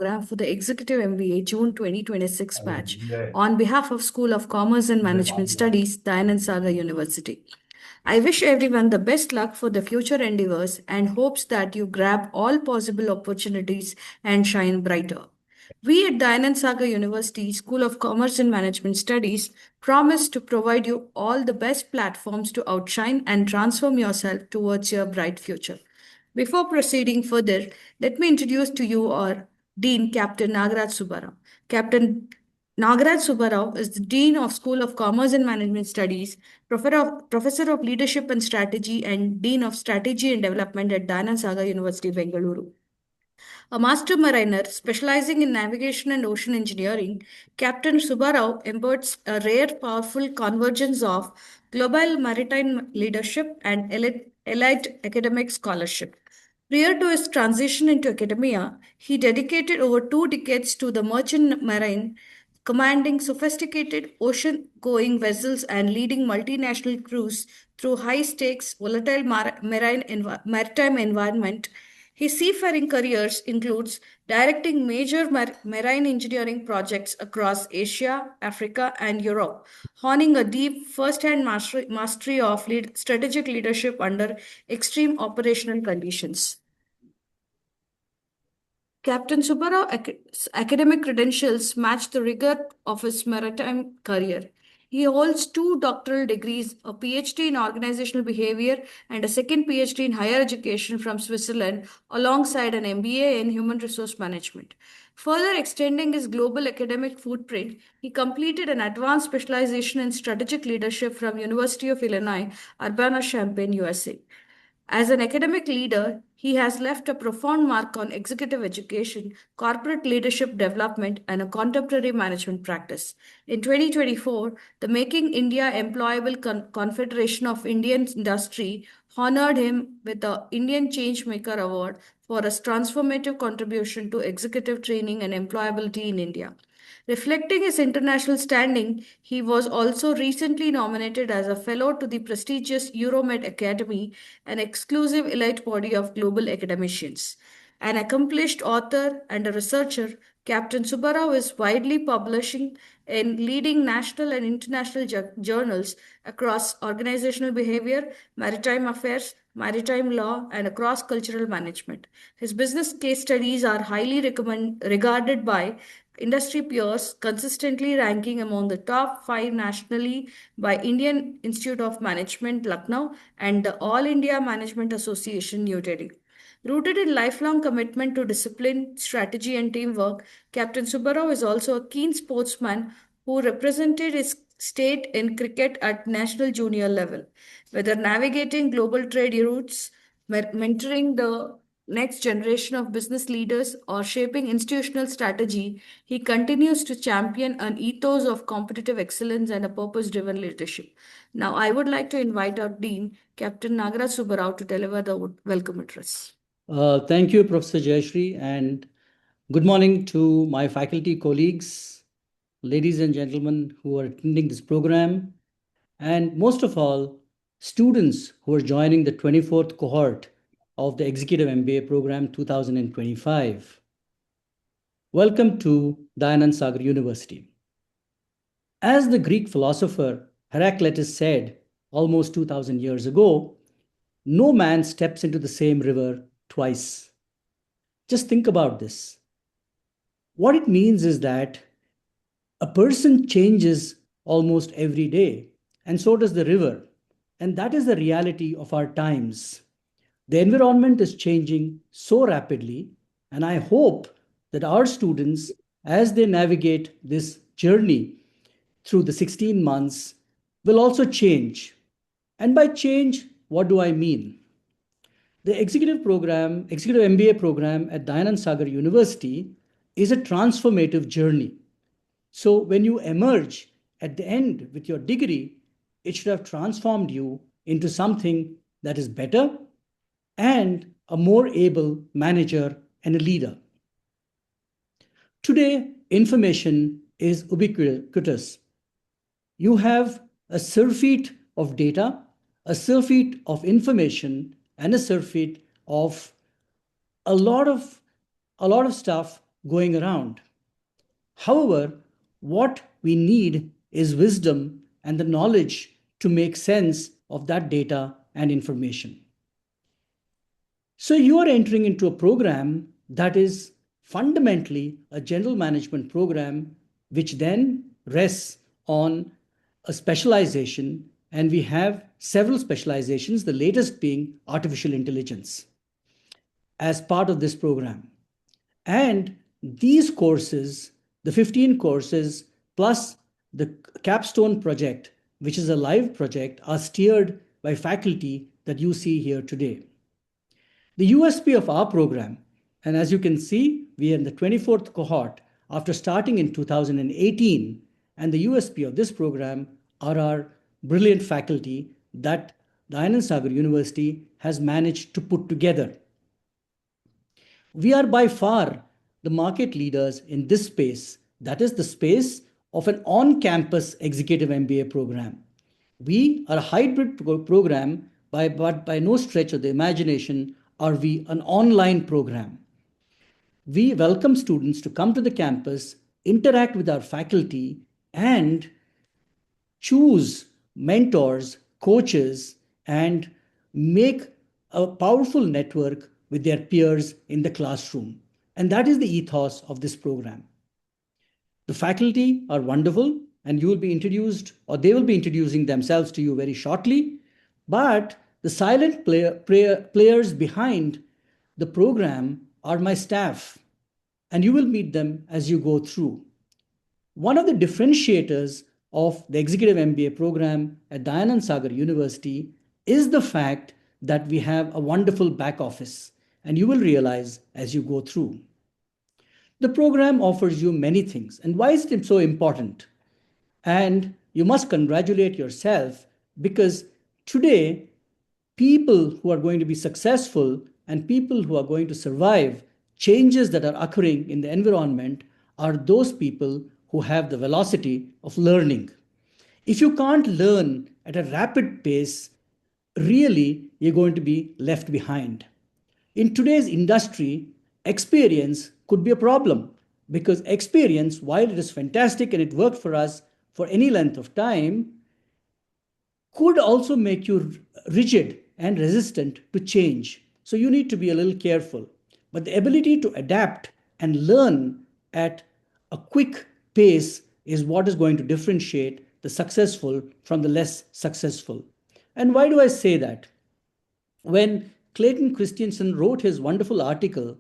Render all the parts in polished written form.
program for the Executive MBA June 2026 batch on behalf of School of Commerce and Management Studies, Dayanand Sagar University. I wish everyone the best luck for the future endeavors and hopes that you grab all possible opportunities and shine brighter. We at Dayanand Sagar University School of Commerce and Management Studies promise to provide you all the best platforms to outshine and transform yourself towards your bright future. Before proceeding further, let me introduce to you our Dean, Captain Nagaraj Subbarao. Captain Nagaraj Subbarao is the Dean of School of Commerce and Management Studies, Professor of Leadership and Strategy, and Dean of Strategy and Development at Dayanand Sagar University, Bengaluru. A master mariner specializing in navigation and ocean engineering, Captain Subbarao embodies a rare, powerful convergence of global maritime leadership and elite academic scholarship. Prior to his transition into academia, he dedicated over 2 decades to the merchant marine, commanding sophisticated ocean going vessels and leading multinational crews through high stakes, volatile maritime environment. His seafaring careers includes directing major marine engineering projects across Asia, Africa, and Europe, honing a deep first-hand mastery of strategic leadership under extreme operational conditions. Captain Subbarao's academic credentials match the rigor of his maritime career. He holds 2 doctoral degrees, a PhD in organizational behavior, and a second PhD in higher education from Switzerland, alongside an MBA in human resource management. Further extending his global academic footprint, he completed an advanced specialization in strategic leadership from University of Illinois, Urbana-Champaign, USA. As an academic leader, he has left a profound mark on executive education, corporate leadership development, and a contemporary management practice. In 2024, the Making India Employable Confederation of Indian Industry honored him with the Indian Changemaker Award for his transformative contribution to executive training and employability in India. Reflecting his international standing, he was also recently nominated as a fellow to the prestigious Euromed Academy, an exclusive elite body of global academicians. An accomplished author and a researcher, Captain Subbarao is widely publishing in leading national and international journals across organizational behavior, maritime affairs, maritime law, and cross cultural management. His business case studies are highly regarded by industry peers, consistently ranking among the top 5 nationally by Indian Institute of Management, Lucknow, and the All India Management Association, New Delhi. Rooted in lifelong commitment to discipline, strategy, and teamwork, Captain Subbarao is also a keen sportsman who represented his state in cricket at national junior level. Whether navigating global trade routes, mentoring the next generation of business leaders, or shaping institutional strategy, he continues to champion an ethos of competitive excellence and a purpose driven leadership. Now, I would like to invite our Dean, Captain Nagaraj Subbarao, to deliver the welcome address. Thank you, Professor Jayashree, and good morning to my faculty colleagues, ladies and gentlemen who are attending this program, and most of all, students who are joining the 24th cohort of the Executive MBA program 2025. Welcome to Dayanand Sagar University. As the Greek philosopher Heraclitus said almost 2000 years ago, no man steps into the same river twice. Just think about this. What it means is that a person changes almost every day, and so does the river. And that is the reality of our times. The environment is changing so rapidly, and I hope that our students, as they navigate this journey through the 16 months, will also change. And by change, what do I mean? The executive MBA program at Dayanand Sagar University is a transformative journey. So when you emerge at the end with your degree, it should have transformed you into something that is better and a more able manager and a leader. Today, information is ubiquitous. You have a surfeit of data, a surfeit of information, and a surfeit of a lot of stuff going around. However, what we need is wisdom and the knowledge to make sense of that data and information. So you are entering into a program that is fundamentally a general management program, which then rests on a specialization. And we have several specializations, the latest being artificial intelligence as part of this program. And these courses, the 15 courses plus the capstone project, which is a live project, are steered by faculty that you see here today. The USP of our program, and as you can see, we are in the 24th cohort after starting in 2018, and the USP of this program are our brilliant faculty that the Anand Sagar University has managed to put together. We are by far the market leaders in this space, that is the space of an on-campus executive MBA program. We are a hybrid program, but by no stretch of the imagination are we an online program. We welcome students to come to the campus, interact with our faculty, and choose mentors, coaches, and make a powerful network with their peers in the classroom. And that is the ethos of this program. The faculty are wonderful, and you will be introduced, or they will be introducing themselves to you very shortly. But the silent players behind the program are my staff, and you will meet them as you go through. One of the differentiators of the executive MBA program at Dayanand Sagar University is the fact that we have a wonderful back office, and you will realize as you go through. The program offers you many things, and why is it so important? And you must congratulate yourself because today, people who are going to be successful and people who are going to survive changes that are occurring in the environment are those people who have the velocity of learning. If you can't learn at a rapid pace, really you're going to be left behind. In today's industry, experience could be a problem because experience, while it is fantastic and it worked for us for any length of time, could also make you rigid and resistant to change. So you need to be a little careful. But the ability to adapt and learn at a quick pace is what is going to differentiate the successful from the less successful. And why do I say that? When Clayton Christensen wrote his wonderful article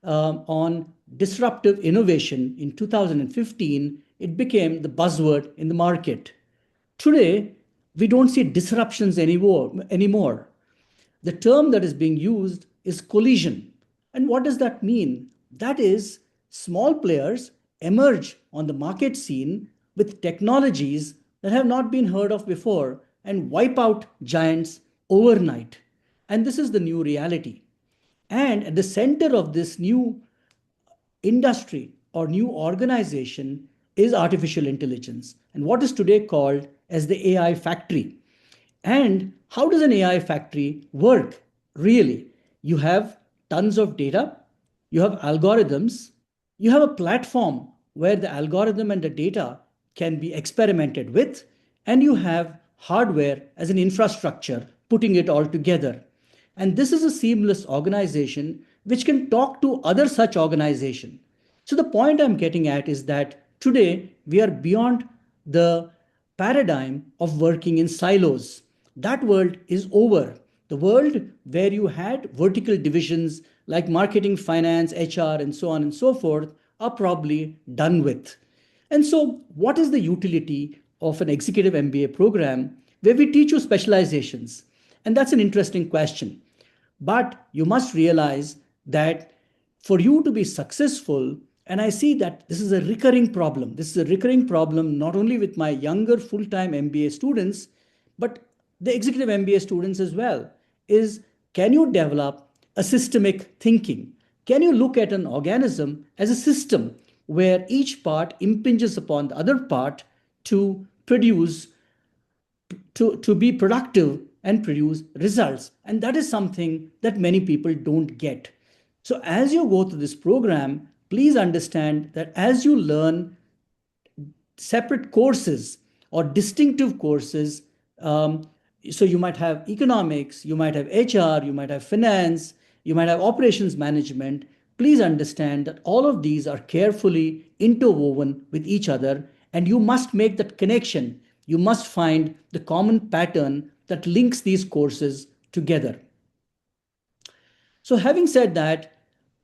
on disruptive innovation in 2015, it became the buzzword in the market. Today, we don't see disruptions anymore. The term that is being used is collision. And what does that mean? That is, small players emerge on the market scene with technologies that have not been heard of before and wipe out giants overnight. And this is the new reality. And at the center of this new industry or new organization is artificial intelligence and what is today called as the AI factory. And how does an AI factory work really? You have tons of data, you have algorithms, you have a platform where the algorithm and the data can be experimented with, and you have hardware as an infrastructure putting it all together. And this is a seamless organization which can talk to other such organization. So the point I'm getting at is that today we are beyond the paradigm of working in silos. That world is over. The world where you had vertical divisions like marketing, finance, HR, and so on and so forth are probably done with. And so, what is the utility of an executive MBA program where we teach you specializations? And that's an interesting question. But you must realize that for you to be successful, and I see that this is a recurring problem. This is a recurring problem not only with my younger full time MBA students, but the executive MBA students as well. Is can you develop a systemic thinking? Can you look at an organism as a system where each part impinges upon the other part to produce to be productive and produce results. And that is something that many people don't get. So as you go through this program, please understand that as you learn separate courses or distinctive courses. So you might have economics, you might have HR, you might have finance, you might have operations management. Please understand that all of these are carefully interwoven with each other, and you must make that connection. You must find the common pattern that links these courses together. So, having said that,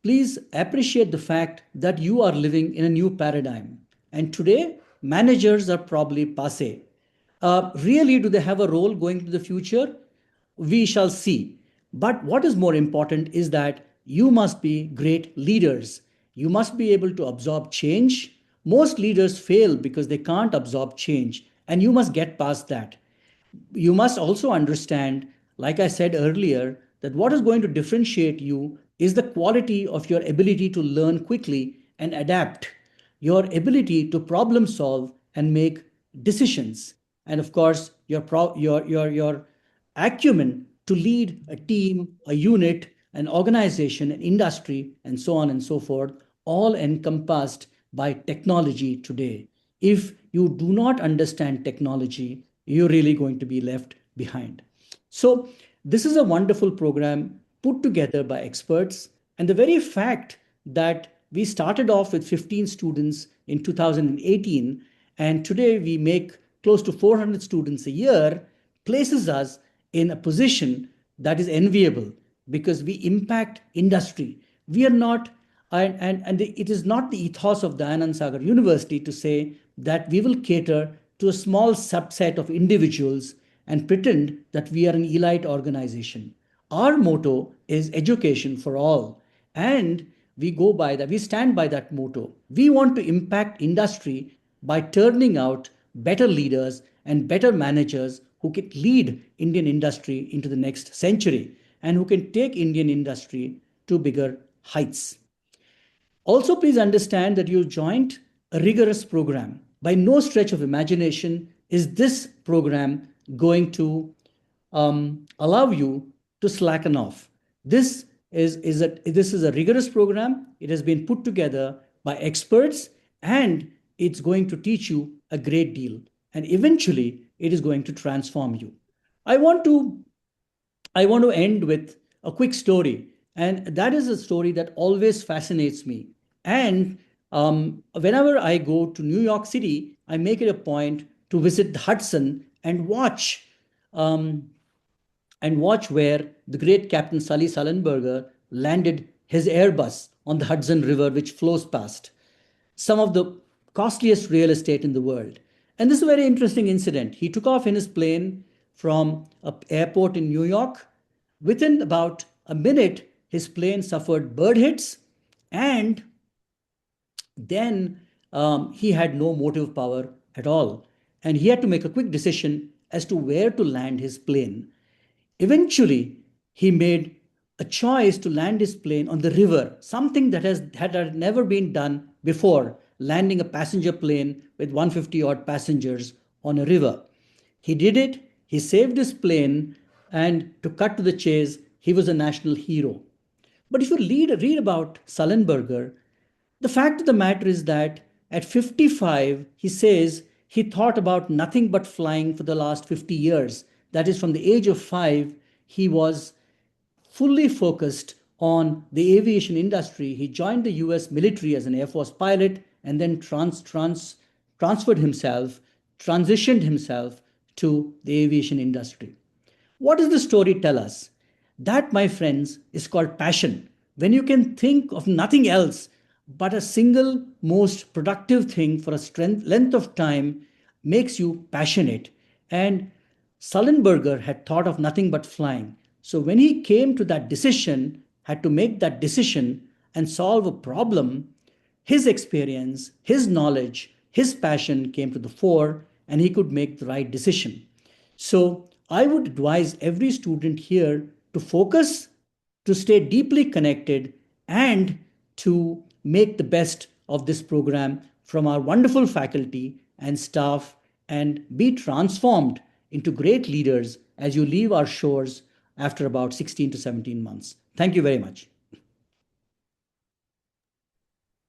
please appreciate the fact that you are living in a new paradigm. And today, managers are probably passe. Really, do they have a role going to the future? We shall see. But what is more important is that you must be great leaders. You must be able to absorb change. Most leaders fail because they can't absorb change, and you must get past that. You must also understand, like I said earlier, that what is going to differentiate you is the quality of your ability to learn quickly and adapt, your ability to problem solve and make decisions, and of course, your acumen to lead a team, a unit, an organization, an industry, and so on and so forth, all encompassed by technology today. If you do not understand technology, you're really going to be left behind. So, this is a wonderful program put together by experts. And the very fact that we started off with 15 students in 2018, and today we make close to 400 students a year, places us in a position that is enviable because we impact industry. We are not, and it is not the ethos of Dayanand Sagar University to say that we will cater to a small subset of individuals and pretend that we are an elite organization. Our motto is education for all. And we go by that, we stand by that motto. We want to impact industry by turning out better leaders and better managers who can lead Indian industry into the next century and who can take Indian industry to bigger heights. Also, please understand that you joined a rigorous program. By no stretch of imagination is this program going to allow you to slacken off. This is a rigorous program. It has been put together by experts, and it's going to teach you a great deal. And eventually, it is going to transform you. I want to I want to end with a quick story, and that is a story that always fascinates me. And whenever I go to New York City, I make it a point to visit the Hudson um, and watch where the great Captain Sully Sullenberger landed his Airbus on the Hudson River, which flows past some of the costliest real estate in the world. And this is a very interesting incident. He took off in his plane from an airport in New York. Within about a minute, his plane suffered bird hits, and then he had no motive power at all. And he had to make a quick decision as to where to land his plane. Eventually, he made a choice to land his plane on the river, something that had never been done before, landing a passenger plane with 150 odd passengers on a river. He did it, he saved his plane, and to cut to the chase, he was a national hero. But if you read about Sullenberger, the fact of the matter is that at 55, he says he thought about nothing but flying for the last 50 years. That is, from the age of 5, he was fully focused on the aviation industry. He joined the US military as an Air Force pilot and then transferred himself, transitioned himself to the aviation industry. What does the story tell us? That, my friends, is called passion. When you can think of nothing else but a single most productive thing for a length of time makes you passionate. And Sullenberger had thought of nothing but flying. So when he came to that decision, had to make that decision and solve a problem, his experience, his knowledge, his passion came to the fore, and he could make the right decision. So I would advise every student here to focus, to stay deeply connected, and to make the best of this program from our wonderful faculty and staff, and be transformed into great leaders as you leave our shores after about 16 to 17 months. Thank you very much.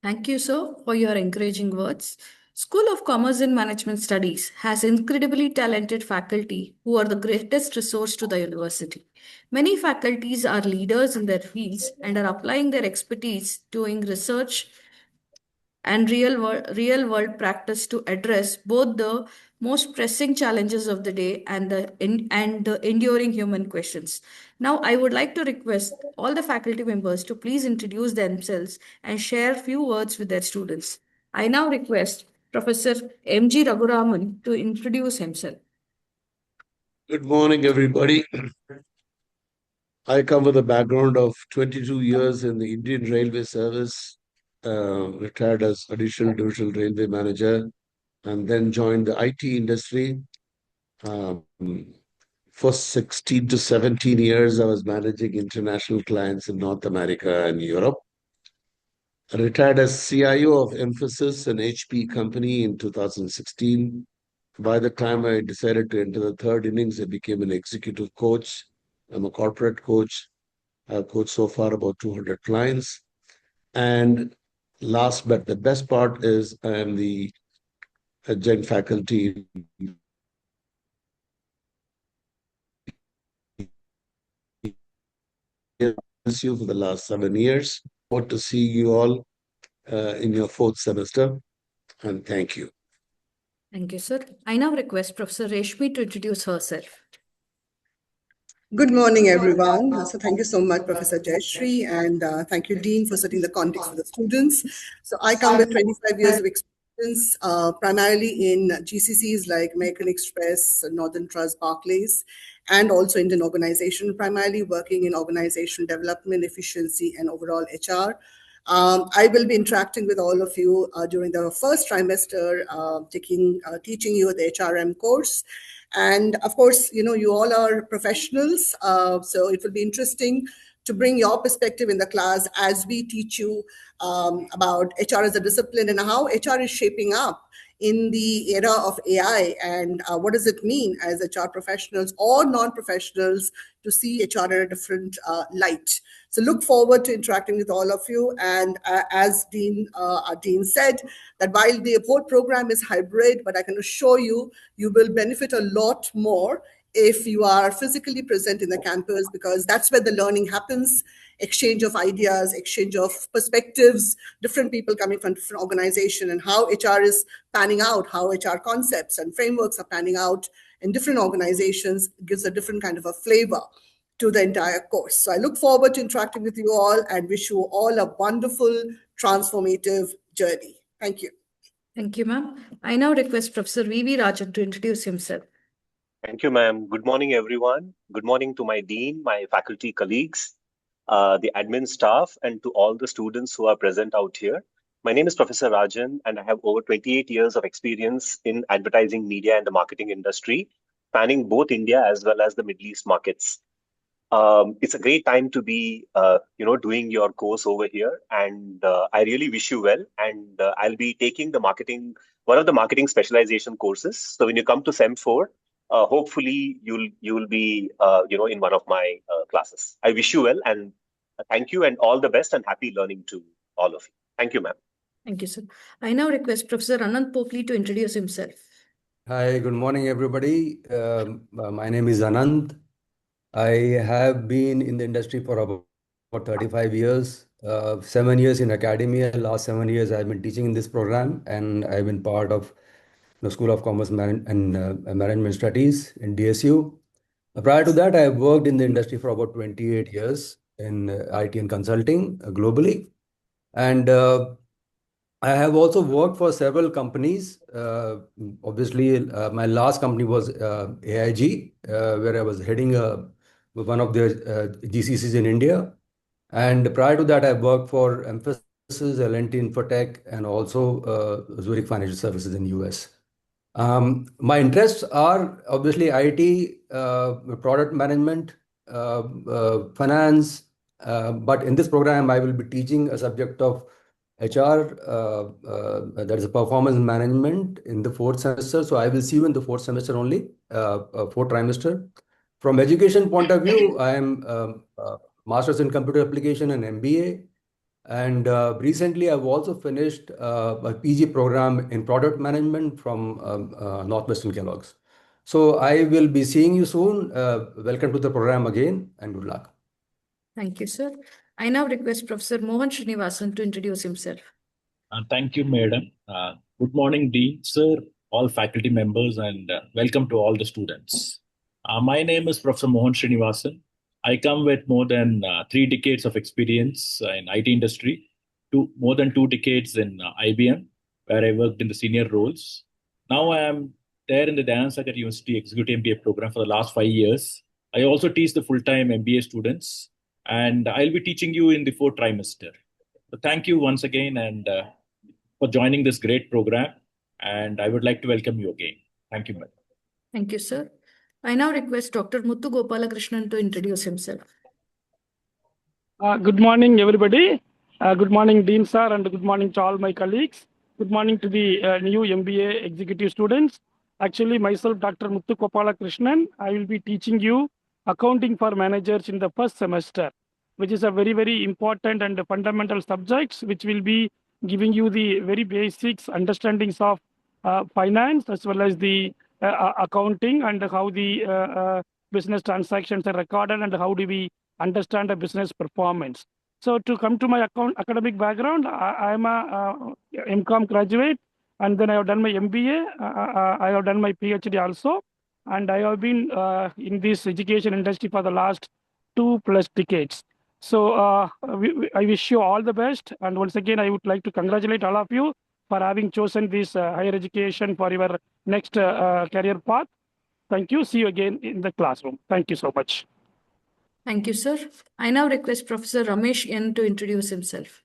Thank you, sir, for your encouraging words. School of Commerce and Management Studies has incredibly talented faculty who are the greatest resource to the university. Many faculties are leaders in their fields and are applying their expertise doing research and real world practice to address both the most pressing challenges of the day and the enduring human questions. Now, I would like to request all the faculty members to please introduce themselves and share few words with their students. I now request Professor M.G. Raghuraman to introduce himself. Good morning, everybody. I come with a background of 22 years in the Indian Railway Service, retired as Additional Divisional Railway Manager, and then joined the IT industry. Um, for 16 to 17 years, I was managing international clients in North America and Europe. I retired as CIO of Emphasis, an HP company, in 2016. By the time I decided to enter the third innings, I became an executive coach. I'm a corporate coach. I've coached so far about 200 clients. And last but the best part is I am the adjunct faculty in SU for the last 7 years. Hope to see you all in your fourth semester. And thank you. Thank you, sir. I now request Professor Reshmi to introduce herself. Good morning, everyone. So thank you so much, Professor Jayashree, and thank you, Dean, for setting the context for the students. So I come with 25 years of experience, primarily in GCCs like American Express, Northern Trust, Barclays, and also Indian organization, primarily working in organizational development, efficiency, and overall HR. I will be interacting with all of you during the first trimester, teaching you the HRM course. And of course, you all are professionals, so it will be interesting to bring your perspective in the class as we teach you about HR as a discipline and how HR is shaping up in the era of AI, and what does it mean as HR professionals or non-professionals to see HR in a different light. So look forward to interacting with all of you. And as Dean said, that while the whole program is hybrid, but I can assure you, you will benefit a lot more if you are physically present in the campus, because that's where the learning happens. Exchange of ideas, exchange of perspectives, different people coming from different organizations, and how HR is panning out, how HR concepts and frameworks are panning out in different organizations gives a different kind of a flavor to the entire course. So I look forward to interacting with you all and wish you all a wonderful, transformative journey. Thank you. Thank you, ma'am. I now request Professor V.V. Rajan to introduce himself. Thank you, ma'am. Good morning, everyone. Good morning to my dean, my faculty colleagues, the admin staff, and to all the students who are present out here. My name is Professor Rajan, and I have over 28 years of experience in advertising, media, and the marketing industry, spanning both India as well as the Middle East markets. It's a great time to be, doing your course over here, and I really wish you well. And I'll be taking one of the marketing specialization courses. So when you come to Sem 4, hopefully you'll be, in one of my classes. I wish you well, and thank you, and all the best, and happy learning to all of you. Thank you, ma'am. Thank you, sir. I now request Professor Anand Pokli to introduce himself. Hi, good morning, everybody. My name is Anand. I have been in the industry for about 35 years, 7 years in academia. Last 7 years, I've been teaching in this program, and I've been part of the School of Commerce and Management Studies in DSU. Prior to that, I worked in the industry for about 28 years in IT and consulting globally. And I have also worked for several companies. Obviously, my last company was AIG, where I was heading one of the GCCs in India. And prior to that, I worked for Emphasis, L&T Infotech, and also Zurich Financial Services in US. My interests are obviously IT, product management, finance, but in this program, I will be teaching a subject of HR, that is performance management in the fourth semester. So I will see you in the fourth semester only, fourth trimester. From education point of view, I am Master's in Computer Application and MBA. And recently, I've also finished a PG program in product management from Northwestern Kellogg's. So I will be seeing you soon. Welcome to the program again, and good luck. Thank you, sir. I now request Professor Mohan Srinivasan to introduce himself. Thank you, Madam. Good morning, Dean, Sir, all faculty members, and welcome to all the students. My name is Professor Mohan Srinivasan. I come with more than 3 decades of experience in IT industry, more than 2 decades in IBM, where I worked in the senior roles. Now I am there in the Dayan Sagar University Executive MBA program for the last 5 years. I also teach the full-time MBA students, and I'll be teaching you in the fourth trimester. So thank you once again, and for joining this great program. And I would like to welcome you again. Thank you, madam. Thank you, sir. I now request Dr. Muthu Gopalakrishnan to introduce himself. Good morning, everybody. Good morning, Dean sir, and good morning to all my colleagues. Good morning to the new MBA executive students. Actually, myself, Dr. Muthu Gopalakrishnan, I will be teaching you accounting for managers in the first semester, which is a very, very important and fundamental subjects, which will be giving you the very basics understandings of finance as well as the accounting and how the business transactions are recorded and how do we understand the business performance. So to come to my academic background, I am a MCOM graduate, and then I have done my MBA. I have done my PhD also, and I have been in this education industry for the last 2+ decades. So I wish you all the best, and once again, I would like to congratulate all of you for having chosen this higher education for your next career path. Thank you. See you again in the classroom. Thank you so much. Thank you, sir. I now request Professor Ramesh N to introduce himself.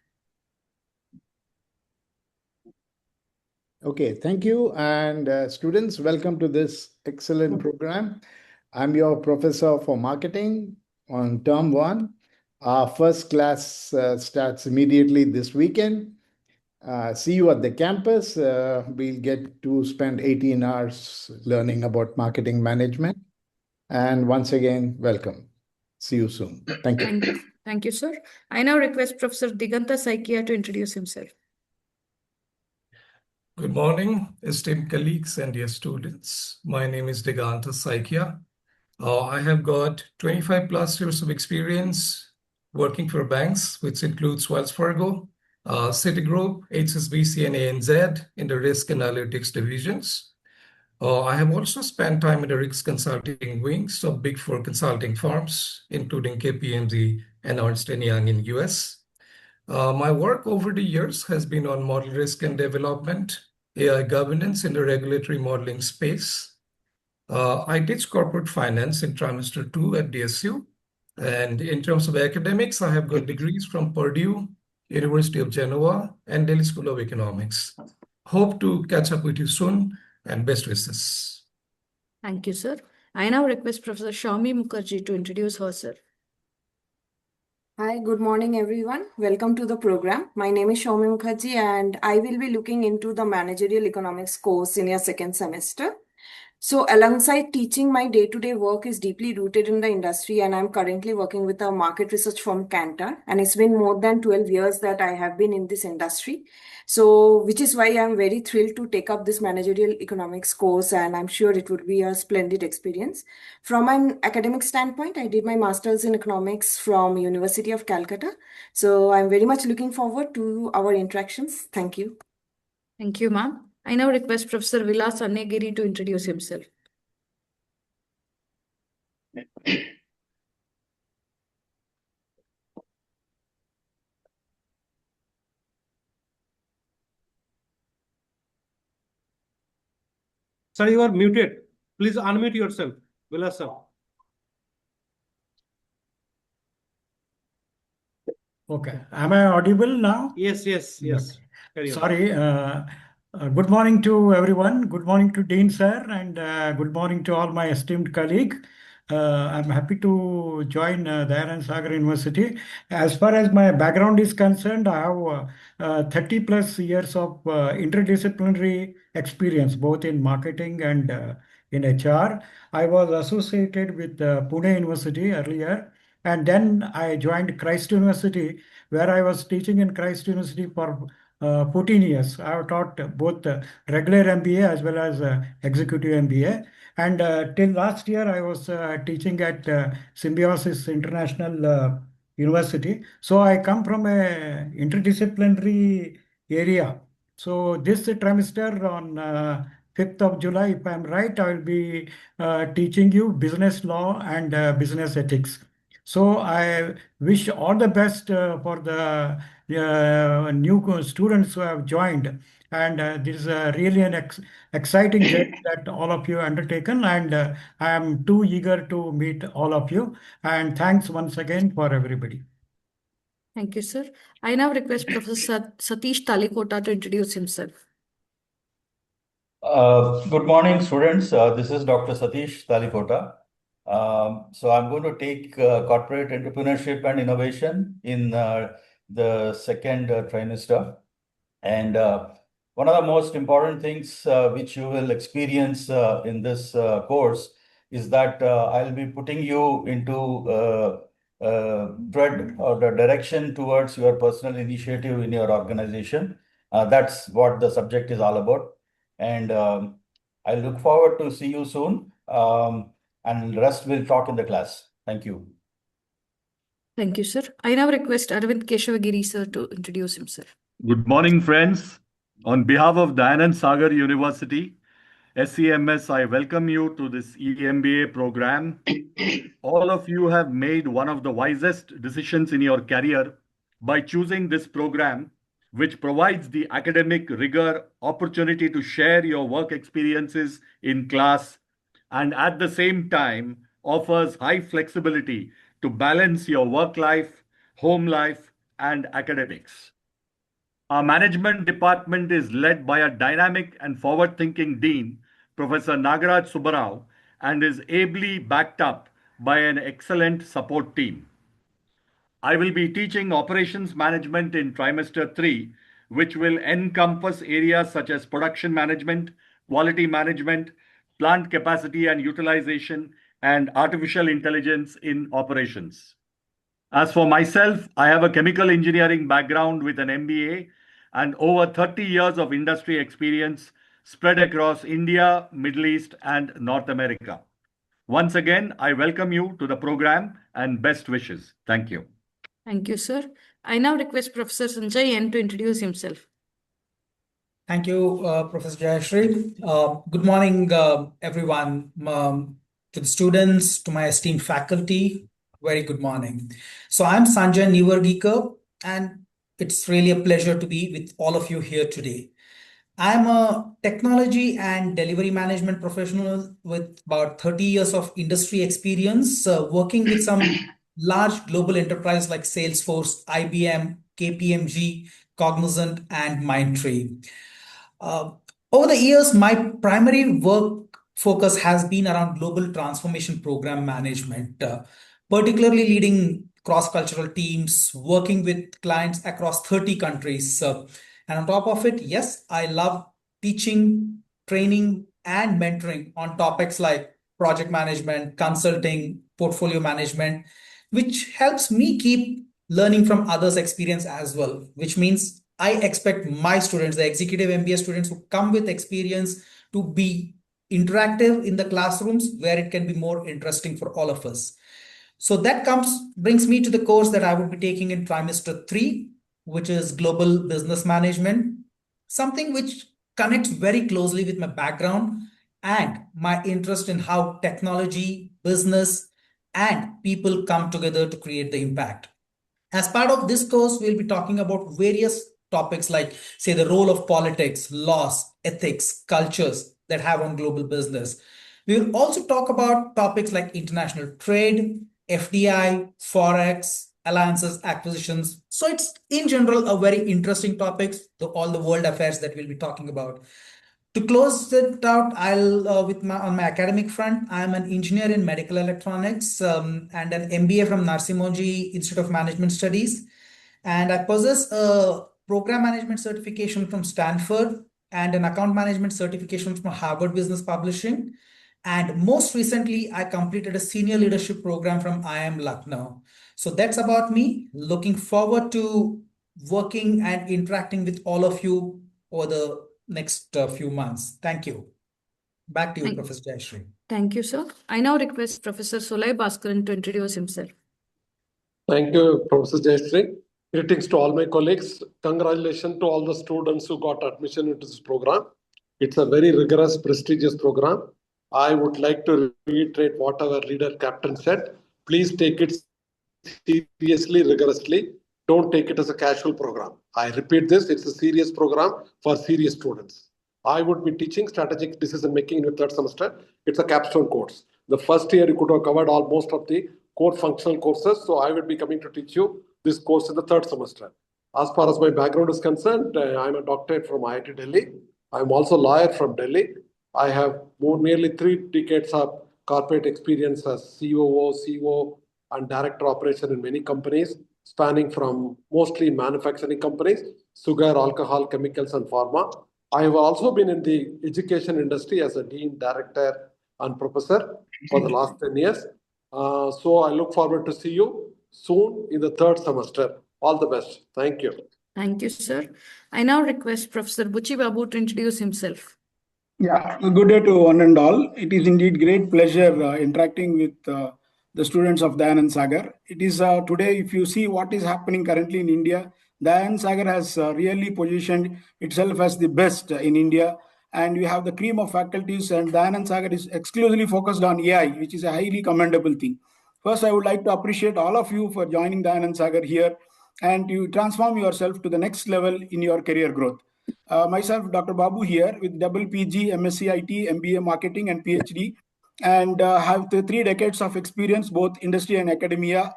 Okay, thank you. And students, welcome to this excellent program. I'm your professor for marketing on term 1. Our first class starts immediately this weekend. See you at the campus. We'll get to spend 18 hours learning about marketing management. And once again, welcome. See you soon. Thank you. Thank you, sir. I now request Professor Diganta Saikia to introduce himself. Good morning, esteemed colleagues and dear students. My name is Diganta Saikia. I have got 25+ years of experience working for banks, which includes Wells Fargo, Citigroup, HSBC, and ANZ in the risk analytics divisions. I have also spent time in the risk consulting wings of Big Four consulting firms, including KPMG and Ernst & Young in US. My work over the years has been on model risk and development, AI governance in the regulatory modeling space. I teach corporate finance in trimester 2 at DSU. And in terms of academics, I have got degrees from Purdue, University of Genoa, and Delhi School of Economics. Hope to catch up with you soon, and best wishes. Thank you, sir. I now request Professor Shami Mukherjee to introduce herself. Hi, good morning, everyone. Welcome to the program. My name is Shaumi Mukherjee, and I will be looking into the managerial economics course in your second semester. So alongside teaching, my day-to-day work is deeply rooted in the industry, and I'm currently working with a market research firm, Kantar, and it's been more than 12 years that I have been in this industry. So, which is why I'm very thrilled to take up this managerial economics course, and I'm sure it would be a splendid experience. From an academic standpoint, I did my master's in economics from University of Calcutta. So I'm very much looking forward to our interactions. Thank you. Thank you, ma'am. I now request Professor Vilas Annegiri to introduce himself. Sir, you are muted. Please unmute yourself, Vilas sir. Okay. Am I audible now? Yes. Sorry. Good morning to everyone. Good morning to Dean sir, and good morning to all my esteemed colleagues. I'm happy to join Dayan Sagar University. As far as my background is concerned, I have 30+ years of interdisciplinary experience, both in marketing and in HR. I was associated with Pune University earlier, And then I joined Christ University, where I was teaching in Christ University for 14 years. I have taught both regular MBA as well as executive MBA. And till last year, I was teaching at Symbiosis International University. So I come from a interdisciplinary area. So this trimester on 5th of July, if I'm right, I will be teaching you business law and business ethics. So I wish all the best for the new students who have joined. And this is really an exciting journey that all of you undertaken. And I am too eager to meet all of you. And thanks once again for everybody. Thank you, sir. I now request Professor Satish Talikota to introduce himself. Good morning, students. This is Dr. Satish Talikota. So I'm going to take corporate entrepreneurship and innovation in the second trimester. And one of the most important things which you will experience in this course is that I'll be putting you into thread or the direction towards your personal initiative in your organization. That's what the subject is all about. And I look forward to see you soon. And the rest we'll talk in the class. Thank you. Thank you, sir. I now request Arvind Keshavagiri, sir, to introduce himself. Good morning, friends. On behalf of Dayanand Sagar University, SCMS, I welcome you to this EMBA program. All of you have made one of the wisest decisions in your career by choosing this program, which provides the academic rigor, opportunity to share your work experiences in class, and at the same time offers high flexibility to balance your work life, home life, and academics. Our management department is led by a dynamic and forward-thinking dean, Professor Nagaraj Subbarao, and is ably backed up by an excellent support team. I will be teaching operations management in trimester 3, which will encompass areas such as production management, quality management, plant capacity and utilization, and artificial intelligence in operations. As for myself, I have a chemical engineering background with an MBA and over 30 years of industry experience spread across India, Middle East, and North America. Once again, I welcome you to the program and best wishes. Thank you. Thank you, sir. I now request Professor Sanjay N to introduce himself. Thank you, Professor Jayashree. Good morning, everyone, to the students, to my esteemed faculty. Very good morning. So I'm Sanjay Nivargikar, and it's really a pleasure to be with all of you here today. I'm a technology and delivery management professional with about 30 years of industry experience, working with some large global enterprise like Salesforce, IBM, KPMG, Cognizant, and Mindtree. Over the years, my primary work focus has been around global transformation program management, particularly leading cross-cultural teams, working with clients across 30 countries. And on top of it, yes, I love teaching, training, and mentoring on topics like project management, consulting, portfolio management, which helps me keep learning from others' experience as well, which means I expect my students, the executive MBA students who come with experience, to be interactive in the classrooms where it can be more interesting for all of us. So that brings me to the course that I will be taking in trimester 3, which is Global Business Management, something which connects very closely with my background and my interest in how technology, business, and people come together to create the impact. As part of this course, we'll be talking about various topics like, say, the role of politics, laws, ethics, cultures that have on global business. We will also talk about topics like international trade, FDI, Forex, alliances, acquisitions. So it's in general a very interesting topic, all the world affairs that we'll be talking about. To close it out, I'll on my academic front, I'm an engineer in medical electronics and an MBA from Narsimhoji Institute of Management Studies. And I possess a program management certification from Stanford and an account management certification from Harvard Business Publishing. And most recently, I completed a senior leadership program from IIM Lucknow. So that's about me. Looking forward to working and interacting with all of you over the next few months. Thank you. Back to you, Thank, Professor Jayashree. thank you, sir. I now request Professor Solai Bhaskaran to introduce himself. Thank you, Professor Jayashree. Greetings to all my colleagues. Congratulations to all the students who got admission into this program. It's a very rigorous, prestigious program. I would like to reiterate what our leader captain said. Please take it seriously, rigorously. Don't take it as a casual program. I repeat this, it's a serious program for serious students. I would be teaching strategic decision making in the third semester. It's a capstone course. The first year you could have covered all most of the core functional courses. So I will be coming to teach you this course in the third semester. As far as my background is concerned, I'm a doctorate from IIT Delhi. I'm also a lawyer from Delhi. I have nearly 3 decades of corporate experience as COO, CO, and director operation in many companies, spanning from mostly manufacturing companies, sugar, alcohol, chemicals, and pharma. I have also been in the education industry as a dean, director, and professor for the last 10 years. So I look forward to see you soon in the third semester. All the best. Thank you. Thank you, sir. I now request Professor Buchi Babu to introduce himself. Yeah, good day to one and all. It is indeed great pleasure interacting with the students of Dayanand Sagar. It is today, if you see what is happening currently in India, Dayanand Sagar has really positioned itself as the best in India. And we have the cream of faculties, and Dayanand Sagar is exclusively focused on AI, which is a highly commendable thing. First, I would like to appreciate all of you for joining Dayanand Sagar here, and you transform yourself to the next level in your career growth. Myself, Dr. Babu here with double PG, MSc IT, MBA Marketing, and PhD, and have 3 decades of experience, both industry and academia.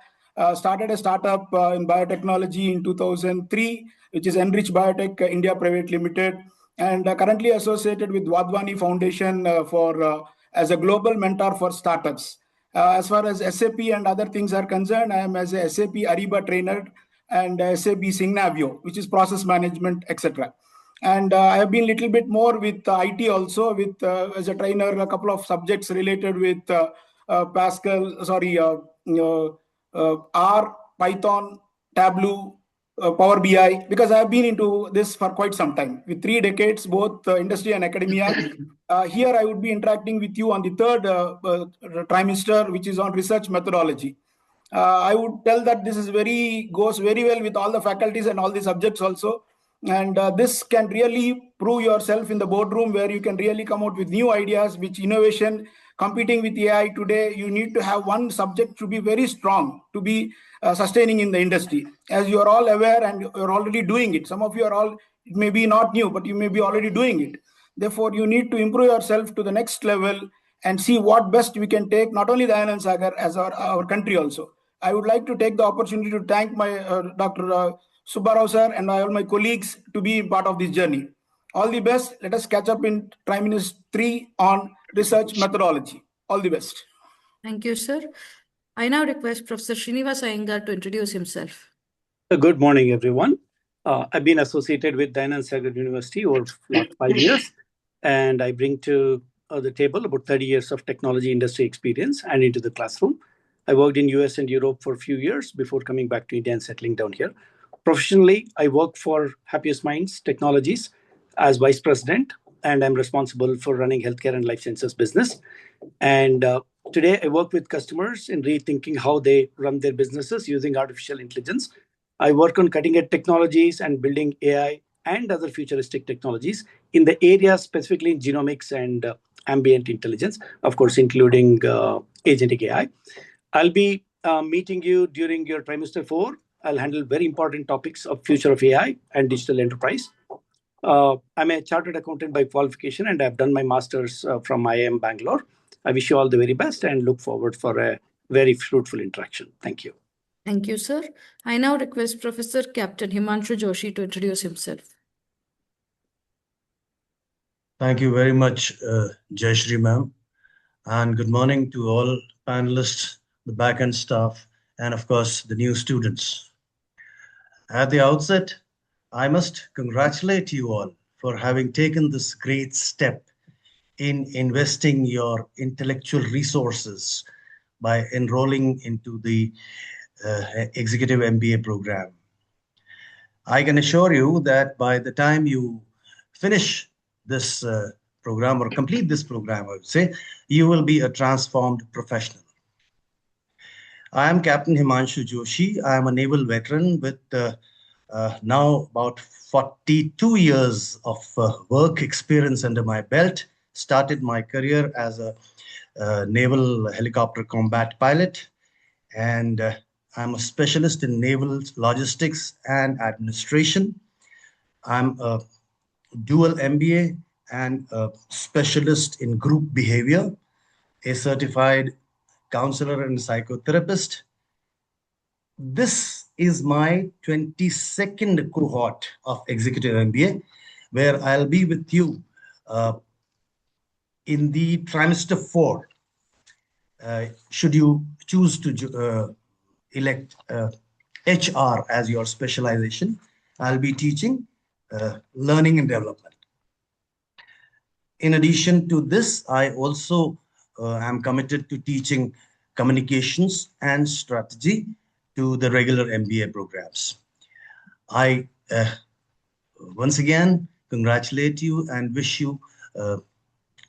Started a startup in biotechnology in 2003, which is Enrich Biotech India Private Limited, and currently associated with Wadhwani Foundation as a global mentor for startups. As far as SAP and other things are concerned, I am as a SAP Ariba trainer and SAP Signavio, which is process management, etc. And I have been a little bit more with IT also, with as a trainer, a couple of subjects related with R, Python, Tableau, Power BI, because I have been into this for quite some time, with 3 decades, both industry and academia. Here I would be interacting with you on the third trimester, which is on research methodology. I would tell that this is goes very well with all the faculties and all the subjects also. And this can really prove yourself in the boardroom, where you can really come out with new ideas, which innovation, competing with AI today, you need to have one subject to be very strong, to be sustaining in the industry. As you are all aware and you're already doing it. Some of you are all, it may be not new, but you may be already doing it. Therefore, you need to improve yourself to the next level and see what best we can take, not only the Dayanand Sagar, as our country also. I would like to take the opportunity to thank my Dr. Subbarao sir and all my colleagues to be part of this journey. All the best. Let us catch up in Trimester 3 on research methodology. All the best. Thank you, sir. I now request Professor Srinivas Iyengar to introduce himself. Good morning, everyone. I've been associated with Dayanand Sagar University over the last 5 years, and I bring to the table about 30 years of technology industry experience and into the classroom. I worked in US and Europe for a few years before coming back to India and settling down here. Professionally, I work for Happiest Minds Technologies as vice president, and I'm responsible for running healthcare and life sciences business. And today I work with customers in rethinking how they run their businesses using artificial intelligence. I work on cutting edge technologies and building AI and other futuristic technologies in the areas specifically in genomics and ambient intelligence, of course, including agentic AI. I'll be meeting you during your trimester 4. I'll handle very important topics of future of AI and digital enterprise. I'm a chartered accountant by qualification, and I've done my master's from IIM Bangalore. I wish you all the very best and look forward for a very fruitful interaction. Thank you. Thank you, sir. I now request Professor Captain Himanshu Joshi to introduce himself. Thank you very much, Jayashree ma'am. And good morning to all panelists, the back-end staff, and of course, the new students. At the outset, I must congratulate you all for having taken this great step in investing your intellectual resources by enrolling into the Executive MBA program. I can assure you that by the time you finish this program or complete this program, I would say, you will be a transformed professional. I am Captain Himanshu Joshi. I am a naval veteran with now about 42 years of work experience under my belt. Started my career as a naval helicopter combat pilot, and I'm a specialist in naval logistics and administration. I'm a dual MBA and a specialist in group behavior, a certified counselor and psychotherapist. This is my 22nd cohort of Executive MBA, where I'll be with you in the trimester 4. Should you choose to elect HR as your specialization, I'll be teaching learning and development. In addition to this, I also am committed to teaching communications and strategy to the regular MBA programs. I once again congratulate you and wish you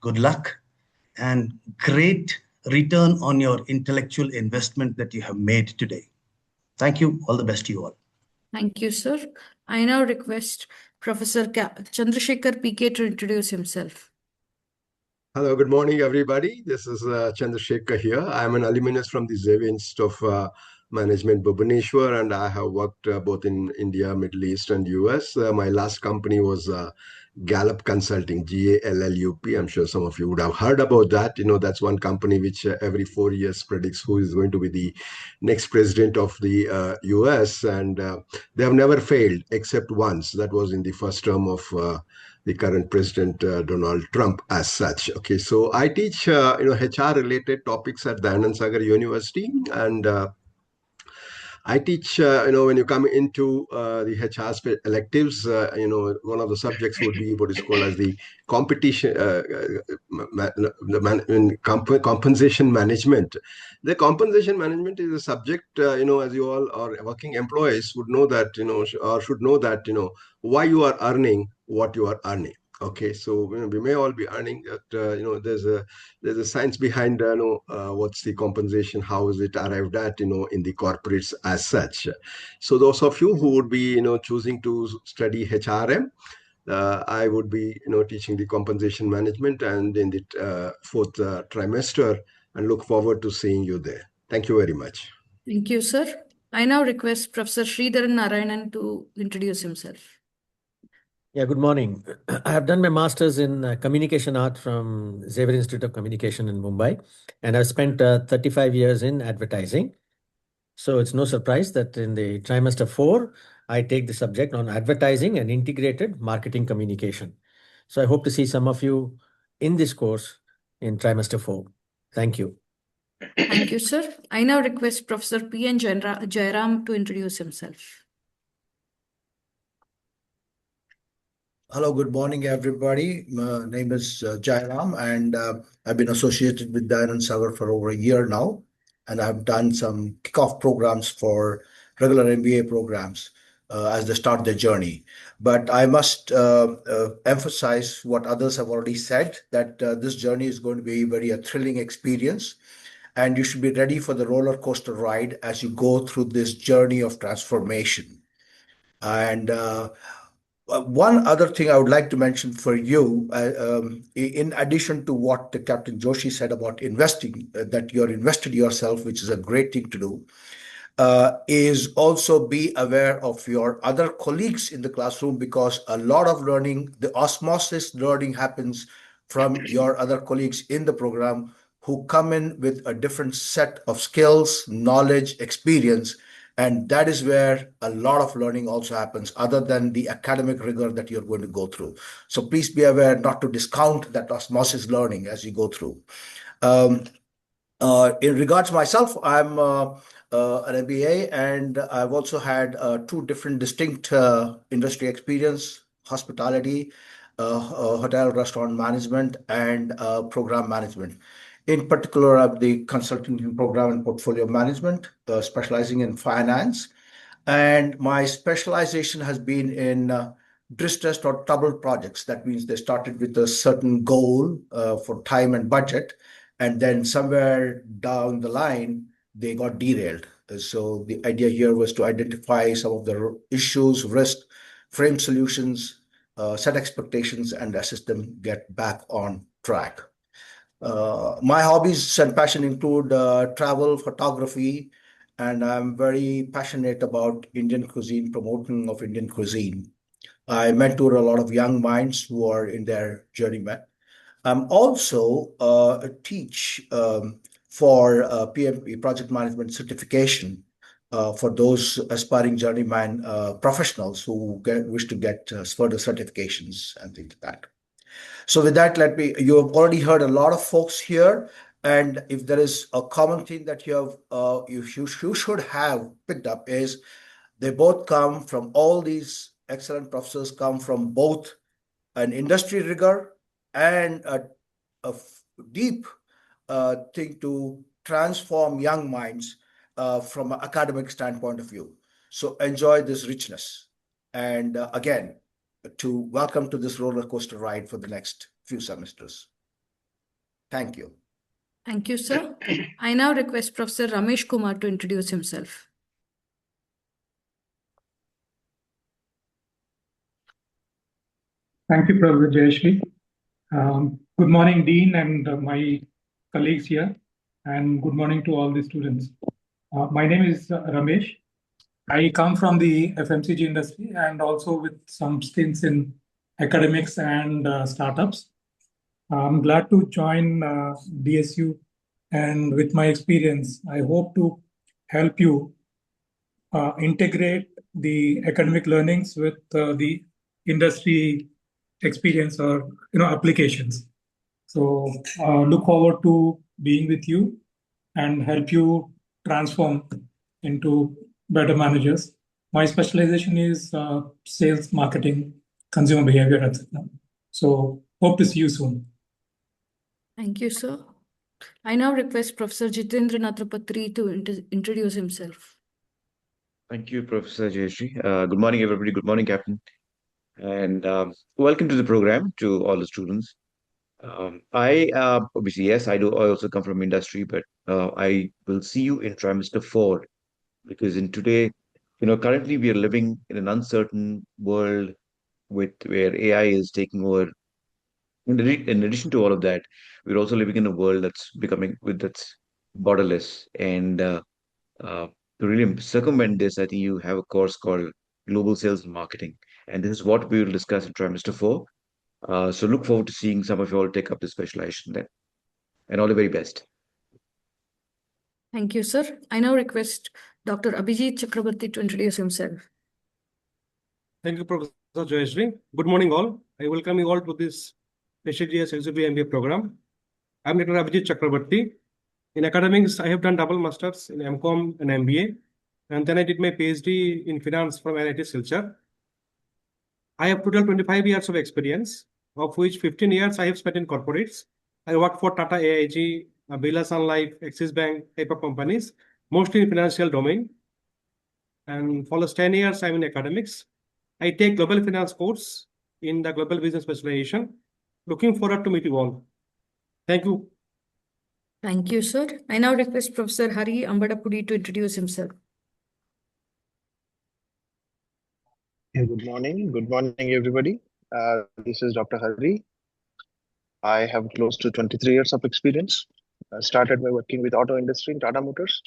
good luck and great return on your intellectual investment that you have made today. Thank you. All the best to you all. Thank you, sir. I now request Professor Chandrasekhar PK to introduce himself. Hello, good morning, everybody. This is Chandrasekhar here. I'm an alumnus from the Xavier Institute of Management, Bhubaneswar, and I have worked both in India, Middle East, and US. My last company was Gallup Consulting, GALLUP. I'm sure some of you would have heard about that. You know, that's one company which every 4 years predicts who is going to be the next president of the US. And they have never failed except once. That was in the first term of the current president, Donald Trump, as such. Okay, so I teach, HR-related topics at the Anand Sagar University, and I teach, when you come into the HR electives, one of the subjects would be what is called as the competition, compensation management. The compensation management is a subject, as you all are working employees would know that, or should know that, why you are earning what you are earning. Okay, so we may all be earning that. There's a science behind what's the compensation, how is it arrived at in the corporates as such. So those of you who would be choosing to study HRM, I would be teaching the compensation management and in the fourth trimester, and look forward to seeing you there. Thank you very much. Thank you, sir. I now request Professor Sridharan Narayanan to introduce himself. Yeah, good morning. I have done my master's in communication art from Xavier Institute of Communication in Mumbai, and I've spent 35 years in advertising. So it's no surprise that in the trimester 4, I take the subject on advertising and integrated marketing communication. So I hope to see some of you in this course in trimester 4. Thank you. Thank you, sir. I now request Professor P.N. Jairam to introduce himself. Hello, good morning, everybody. My name is Jairam, and I've been associated with Dayanand Sagar for over a year now, and I've done some kickoff programs for regular MBA programs as they start their journey. But I must emphasize what others have already said, that this journey is going to be a thrilling experience, and you should be ready for the roller coaster ride as you go through this journey of transformation. And one other thing I would like to mention for you, in addition to what Captain Joshi said about investing, that you're invested yourself, which is a great thing to do, is also be aware of your other colleagues in the classroom, because a lot of learning, the osmosis learning, happens from your other colleagues in the program who come in with a different set of skills, knowledge, experience. And that is where a lot of learning also happens, other than the academic rigor that you're going to go through. So please be aware not to discount that osmosis learning as you go through. In regards to myself, I'm an MBA, and I've also had 2 different distinct industry experience, hospitality hotel restaurant management, and program management. In particular, I'm the consultant in program and portfolio management, specializing in finance. And my specialization has been in distressed or troubled projects. That means they started with a certain goal for time and budget, and then somewhere down the line, they got derailed. So the idea here was to identify some of the issues, risk, frame solutions, set expectations, and assist them get back on track. My hobbies and passion include travel, photography, and I'm very passionate about Indian cuisine, promoting of Indian cuisine. I mentor a lot of young minds who are in their journeyman. I'm also a teach for PMP, Project Management Certification, for those aspiring journeyman professionals who wish to get further certifications and things like that. So with that, you have already heard a lot of folks here. And if there is a common thing that you should have picked up is they both come from all these excellent professors come from both an industry rigor and a deep thing to transform young minds from an academic standpoint of view. So enjoy this richness. And again, to welcome to this roller coaster ride for the next few semesters. Thank you. Thank you, sir. I now request Professor Ramesh Kumar to introduce himself. Thank you, Professor Jayashree. Good morning, Dean, and my colleagues here, and good morning to all the students. My name is Ramesh. I come from the FMCG industry and also with some stints in academics and startups. I'm glad to join DSU, and with my experience, I hope to help you integrate the academic learnings with the industry experience or applications. So look forward to being with you and help you transform into better managers. My specialization is sales, marketing, consumer behavior, etc. So hope to see you soon. Thank you, sir. I now request Professor Jitendra Natrapatri to introduce himself. Thank you, Professor Jayashree. Good morning, everybody. Good morning, Captain. And welcome to the program to all the students. I obviously, yes, I do. I also come from industry, but I will see you in trimester 4 because in today, currently we are living in an uncertain world where AI is taking over. In addition to all of that, we're also living in a world that's borderless. And to really circumvent this, I think you have a course called Global Sales and Marketing, and this is what we will discuss in trimester 4. So look forward to seeing some of you all take up the specialization then. And all the very best. Thank you, sir. I now request Dr. Abhijit Chakrabarti to introduce himself. Thank you, Professor Jayashree. Good morning, all. I welcome you all to this prestigious executive MBA program. I'm Dr. Abhijit Chakrabarti. In academics, I have done double masters in MCOM and MBA, and then I did my PhD in finance from NIT Silchar. I have total 25 years of experience, of which 15 years I have spent in corporates. I worked for Tata AIG, Birla Sun Life, Axis Bank type of companies, mostly in financial domain. And for the last 10 years, I'm in academics. I take global finance course in the global business specialization. Looking forward to meet you all. Thank you. Thank you, sir. I now request Professor Hari Ambadapudi to introduce himself. Good morning. Good morning, everybody. This is Dr. Hari. I have close to 23 years of experience. I started by working with auto industry in Tata Motors,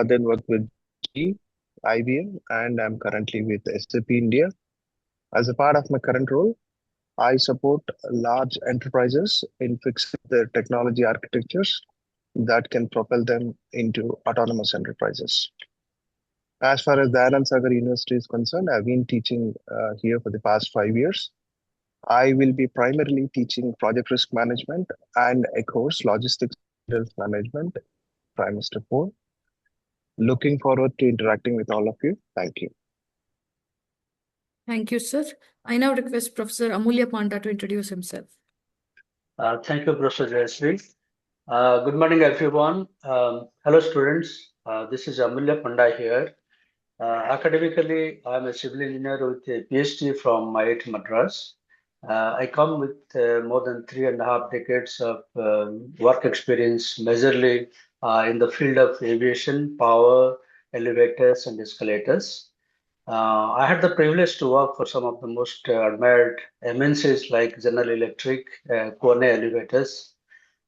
then worked with GE, IBM, and I'm currently with SAP India. As a part of my current role, I support large enterprises in fixing their technology architectures that can propel them into autonomous enterprises. As far as Dayanand Sagar University is concerned, I've been teaching here for the past 5 years. I will be primarily teaching project risk management and a course, logistics management, trimester 4. Looking forward to interacting with all of you. Thank you. Thank you, sir. I now request Professor Amulya Panda to introduce himself. Thank you, Professor Jayashree. Good morning, everyone. Hello, students. This is Amulya Panda here. Academically, I'm a civil engineer with a PhD from IIT Madras. I come with more than 3.5 decades of work experience, majorly in the field of aviation, power, elevators, and escalators. I had the privilege to work for some of the most admired MNCs like General Electric, Kone Elevators.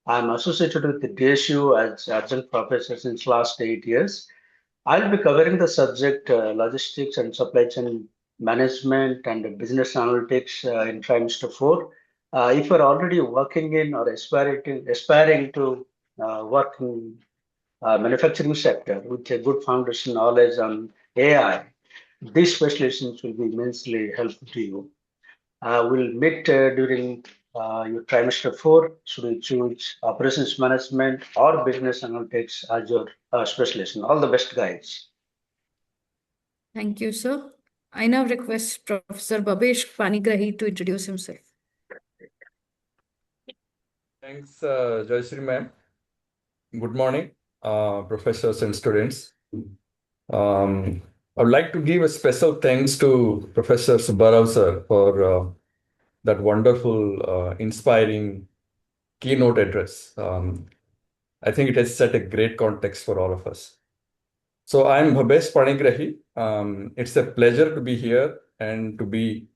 I'm associated with the DSU as adjunct professor since last 8 years. I'll be covering the subject logistics and supply chain management and business analytics in trimester 4. If you're already working in or aspiring to work in manufacturing sector with a good foundation knowledge on AI, these specializations will be immensely helpful to you. We'll meet during your trimester 4, should you choose operations management or business analytics as your specialization. All the best, guys. Thank you, sir. I now request Professor Babesh Panigrahi to introduce himself. Thanks, Jayashree ma'am. Good morning, professors and students. I would like to give a special thanks to Professor Subbarao sir for that wonderful, inspiring keynote address. I think it has set a great context for all of us. So I'm Bhabesh Panigrahi. It's a pleasure to be here and to be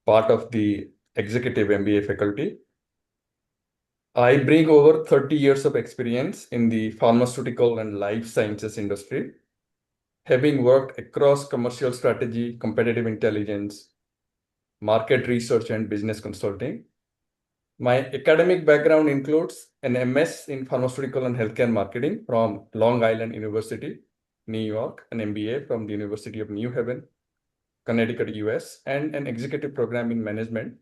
part of the executive MBA faculty. I bring over 30 years of experience in the pharmaceutical and life sciences industry, having worked across commercial strategy, competitive intelligence, market research, and business consulting. My academic background includes an MS in pharmaceutical and healthcare marketing from Long Island University, New York, an MBA from the University of New Haven, Connecticut, US, and an executive program in management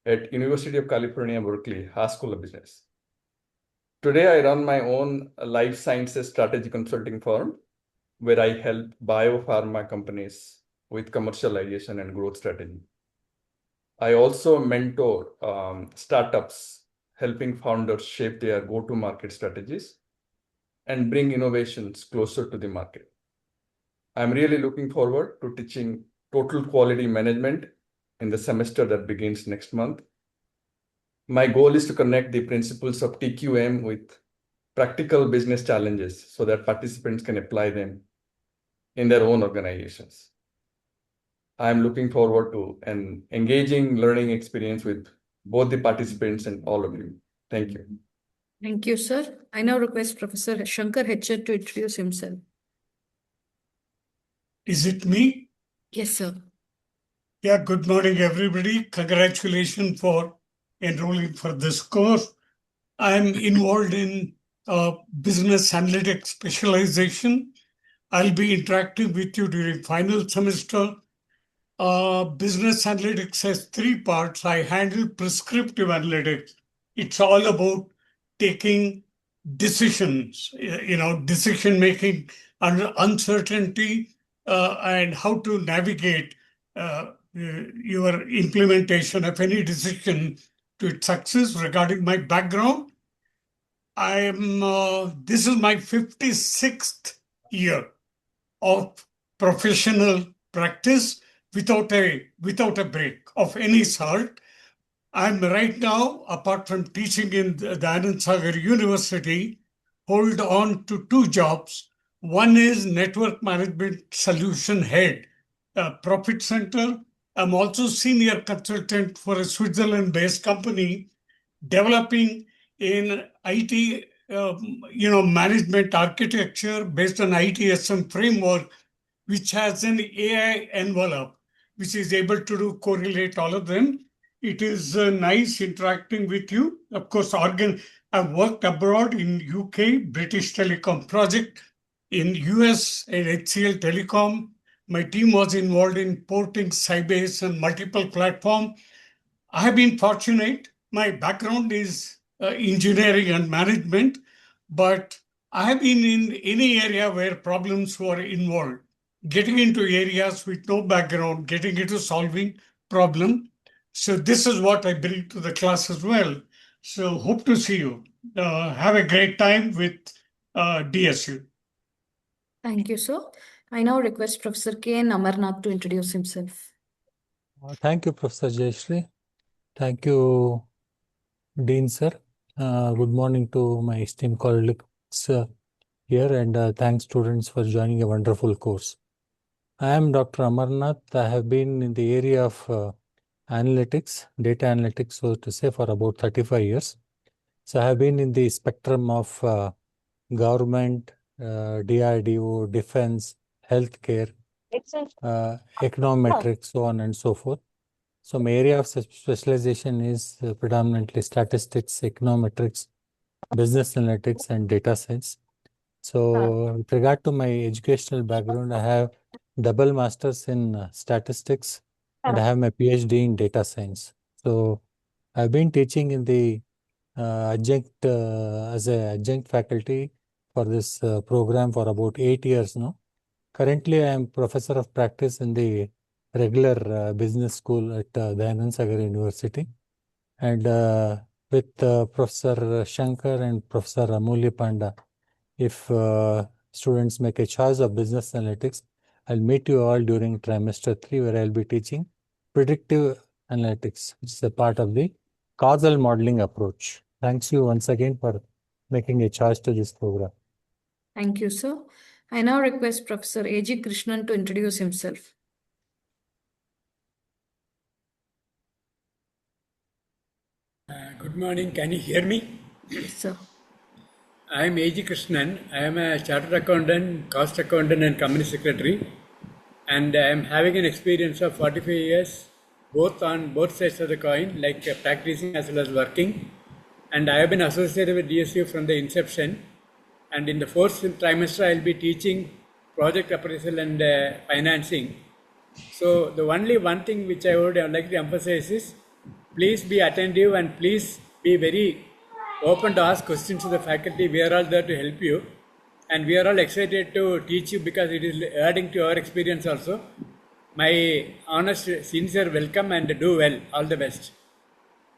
at University of California, Berkeley, Haas School of Business. Today, I run my own life sciences strategy consulting firm where I help biopharma companies with commercialization and growth strategy. I also mentor startups, helping founders shape their go-to-market strategies and bring innovations closer to the market. I'm really looking forward to teaching total quality management in the semester that begins next month. My goal is to connect the principles of TQM with practical business challenges so that participants can apply them in their own organizations. I'm looking forward to an engaging learning experience with both the participants and all of you. Thank you. Thank you, sir. I now request Professor Shankar Hetchet to introduce himself. Is it me? Yes, sir. Yeah, good morning, everybody. Congratulations for enrolling for this course. I'm involved in business analytics specialization. I'll be interacting with you during final semester. Business analytics has 3 parts. I handle prescriptive analytics. It's all about taking decisions, decision making under uncertainty and how to navigate your implementation of any decision to its success. Regarding my background, this is my 56th year of professional practice without a break of any sort. I'm right now, apart from teaching in the Anand Sagar University, hold on to 2 jobs. One is Network Management Solution Head, Profit Center. I'm also senior consultant for a Switzerland-based company developing in IT, management architecture based on ITSM framework, which has an AI envelope, which is able to correlate all of them. It is nice interacting with you. Of course, I've worked abroad in UK, British Telecom Project, in US and HCL Telecom. My team was involved in porting Sybase and multiple platforms. I have been fortunate. My background is engineering and management, but I have been in any area where problems were involved. Getting into areas with no background, getting into solving problem. So this is what I bring to the class as well. So hope to see you. Have a great time with DSU. Thank you, sir. I now request Professor K.N. Amarnath to introduce himself. Thank you, Professor Jayashree. Thank you, Dean sir. Good morning to my esteemed colleagues here, and thanks students for joining a wonderful course. I am Dr. Amarnath. I have been in the area of analytics, data analytics, so to say, for about 35 years. So I have been in the spectrum of government, DRDO, defense, healthcare, econometrics, so on and so forth. So my area of specialization is predominantly statistics, econometrics, business analytics, and data science. So with regard to my educational background, I have double masters in statistics and I have my PhD in data science. So I've been teaching in the adjunct as a adjunct faculty for this program for about 8 years now. Currently, I am professor of practice in the regular business school at Dayanand Sagar University. And with Professor Shankar and Professor Amulya Panda, if students make a choice of business analytics, I'll meet you all during trimester 3, where I'll be teaching predictive analytics, which is a part of the causal modeling approach. Thanks you once again for making a choice to this program. Thank you, sir. I now request Professor A.G. Krishnan to introduce himself. Good morning. Can you hear me? Yes, sir. I am A.G. Krishnan. I am a chartered accountant, cost accountant, and company secretary. And I am having an experience of 45 years, both on both sides of the coin, like practicing as well as working. And I have been associated with DSU from the inception. And in the fourth trimester, I will be teaching project appraisal and financing. So the only one thing which I would like to emphasize is, please be attentive and please be very open to ask questions to the faculty. We are all there to help you. And we are all excited to teach you because it is adding to our experience also. My honest, sincere welcome and do well. All the best.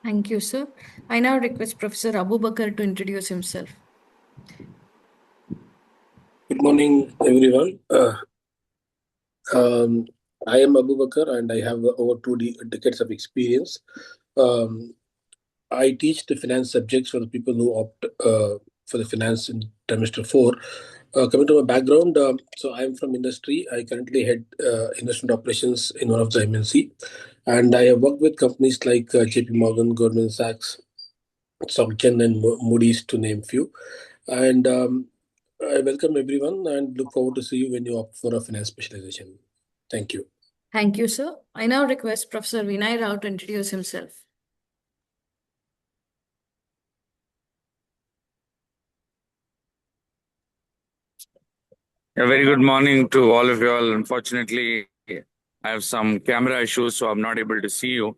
Thank you, sir. I now request Professor Abu Bakar to introduce himself. Good morning, everyone. I am Abu Bakar and I have over 2 decades of experience. I teach the finance subjects for the people who opt for the finance in trimester 4. Coming to my background, so I'm from industry. I currently head investment operations in one of the MNC, and I have worked with companies like JP Morgan, Goldman Sachs, Somken, and Moody's, to name few. And I welcome everyone and look forward to see you when you opt for a finance specialization. Thank you. Thank you, sir. I now request Professor Vinay Rao to introduce himself. A very good morning to all of you all. Unfortunately, I have some camera issues, so I'm not able to see you.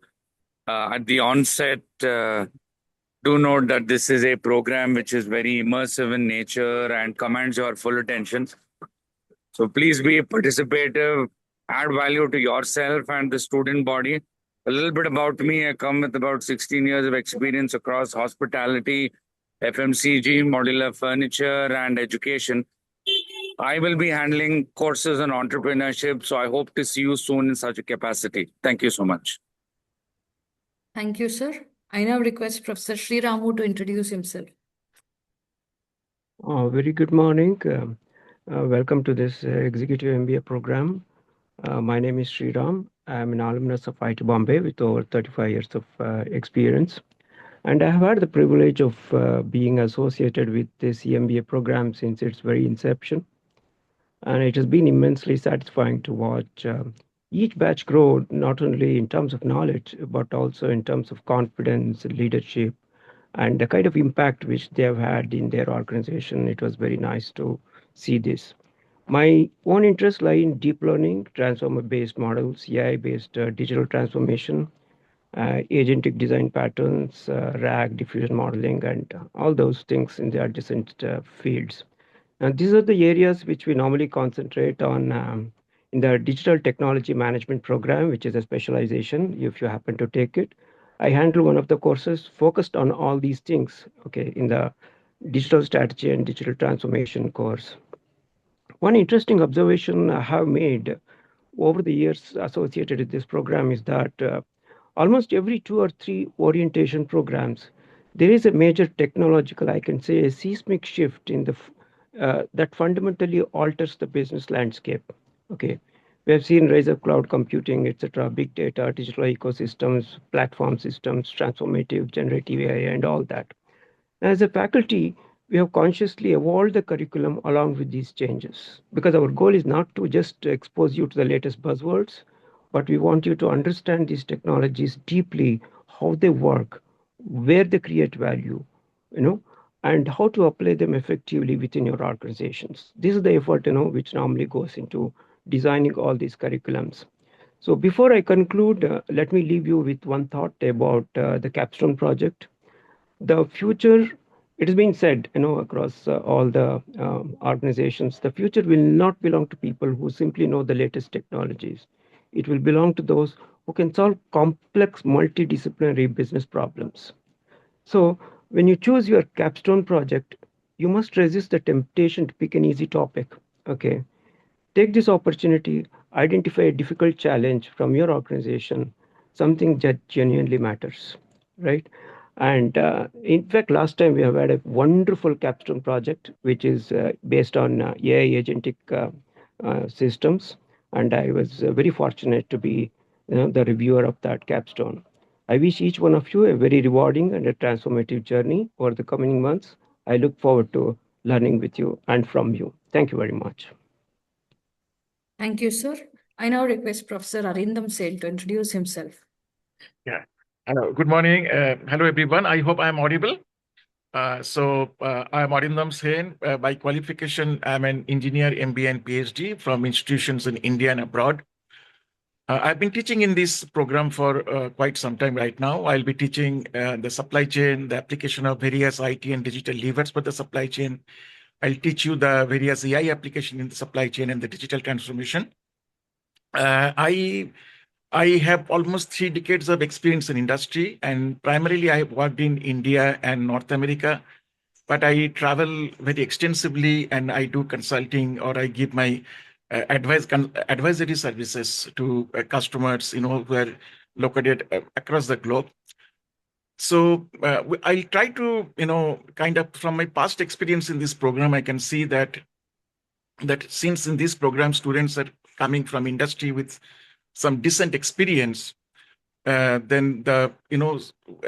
At the onset, do note that this is a program which is very immersive in nature and commands your full attention. So please be participative, add value to yourself and the student body. A little bit about me, I come with about 16 years of experience across hospitality, FMCG, modular furniture, and education. I will be handling courses on entrepreneurship, so I hope to see you soon in such a capacity. Thank you so much. Thank you, sir. I now request Professor Sri Ramu to introduce himself. Very good morning. Welcome to this Executive MBA program. My name is Sri Ram. I am an alumnus of IIT Bombay with over 35 years of experience. And I have had the privilege of being associated with this MBA program since its very inception. And it has been immensely satisfying to watch each batch grow, not only in terms of knowledge, but also in terms of confidence, leadership, and the kind of impact which they have had in their organization. It was very nice to see this. My own interests lie in deep learning, transformer-based models, AI-based digital transformation, agentic design patterns, RAG, diffusion modeling, and all those things in the adjacent fields. And these are the areas which we normally concentrate on in the digital technology management program, which is a specialization if you happen to take it. I handle one of the courses focused on all these things, okay, in the digital strategy and digital transformation course. One interesting observation I have made over the years associated with this program is that almost every 2 or 3 orientation programs, there is a major technological, I can say, a seismic shift in the that fundamentally alters the business landscape. Okay, we have seen rise of cloud computing, etc., big data, digital ecosystems, platform systems, transformative, generative AI, and all that. As a faculty, we have consciously evolved the curriculum along with these changes because our goal is not to just expose you to the latest buzzwords, but we want you to understand these technologies deeply, how they work, where they create value, and how to apply them effectively within your organizations. This is the effort, which normally goes into designing all these curriculums. So before I conclude, let me leave you with one thought about the capstone project. The future, it has been said, across all the organizations, the future will not belong to people who simply know the latest technologies. It will belong to those who can solve complex multidisciplinary business problems. So when you choose your capstone project, you must resist the temptation to pick an easy topic. Okay, take this opportunity, identify a difficult challenge from your organization, something that genuinely matters, right? And in fact, last time we have had a wonderful capstone project, which is based on AI agentic systems. And I was very fortunate to be the reviewer of that capstone. I wish each one of you a very rewarding and a transformative journey over the coming months. I look forward to learning with you and from you. Thank you very much. Thank you, sir. I now request Professor Arindam Sen to introduce himself. Yeah. Hello. Good morning. Hello, everyone. I hope I am audible. I am Arindam Sen. By qualification, I'm an engineer, MBA and PhD from institutions in India and abroad. I've been teaching in this program for quite some time right now. I'll be teaching the supply chain, the application of various IT and digital levers for the supply chain. I'll teach you the various AI application in the supply chain and the digital transformation. I have almost 3 decades of experience in industry, and primarily I have worked in India and North America, but I travel very extensively and I do consulting or I give my advisory services to customers, who are located across the globe. So I'll try to, kind of from my past experience in this program, I can see that since in this program, students are coming from industry with some decent experience, then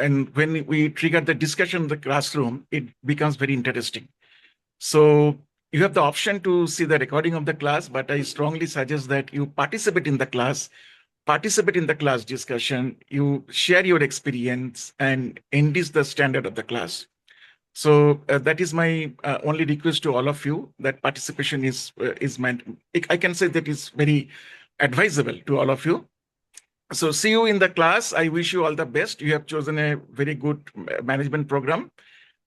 and when we trigger the discussion in the classroom, it becomes very interesting. So you have the option to see the recording of the class, but I strongly suggest that you participate in the class discussion, you share your experience and enrich the standard of the class. So that is my only request to all of you, that participation is meant. I can say that is very advisable to all of you. So see you in the class. I wish you all the best. You have chosen a very good management program.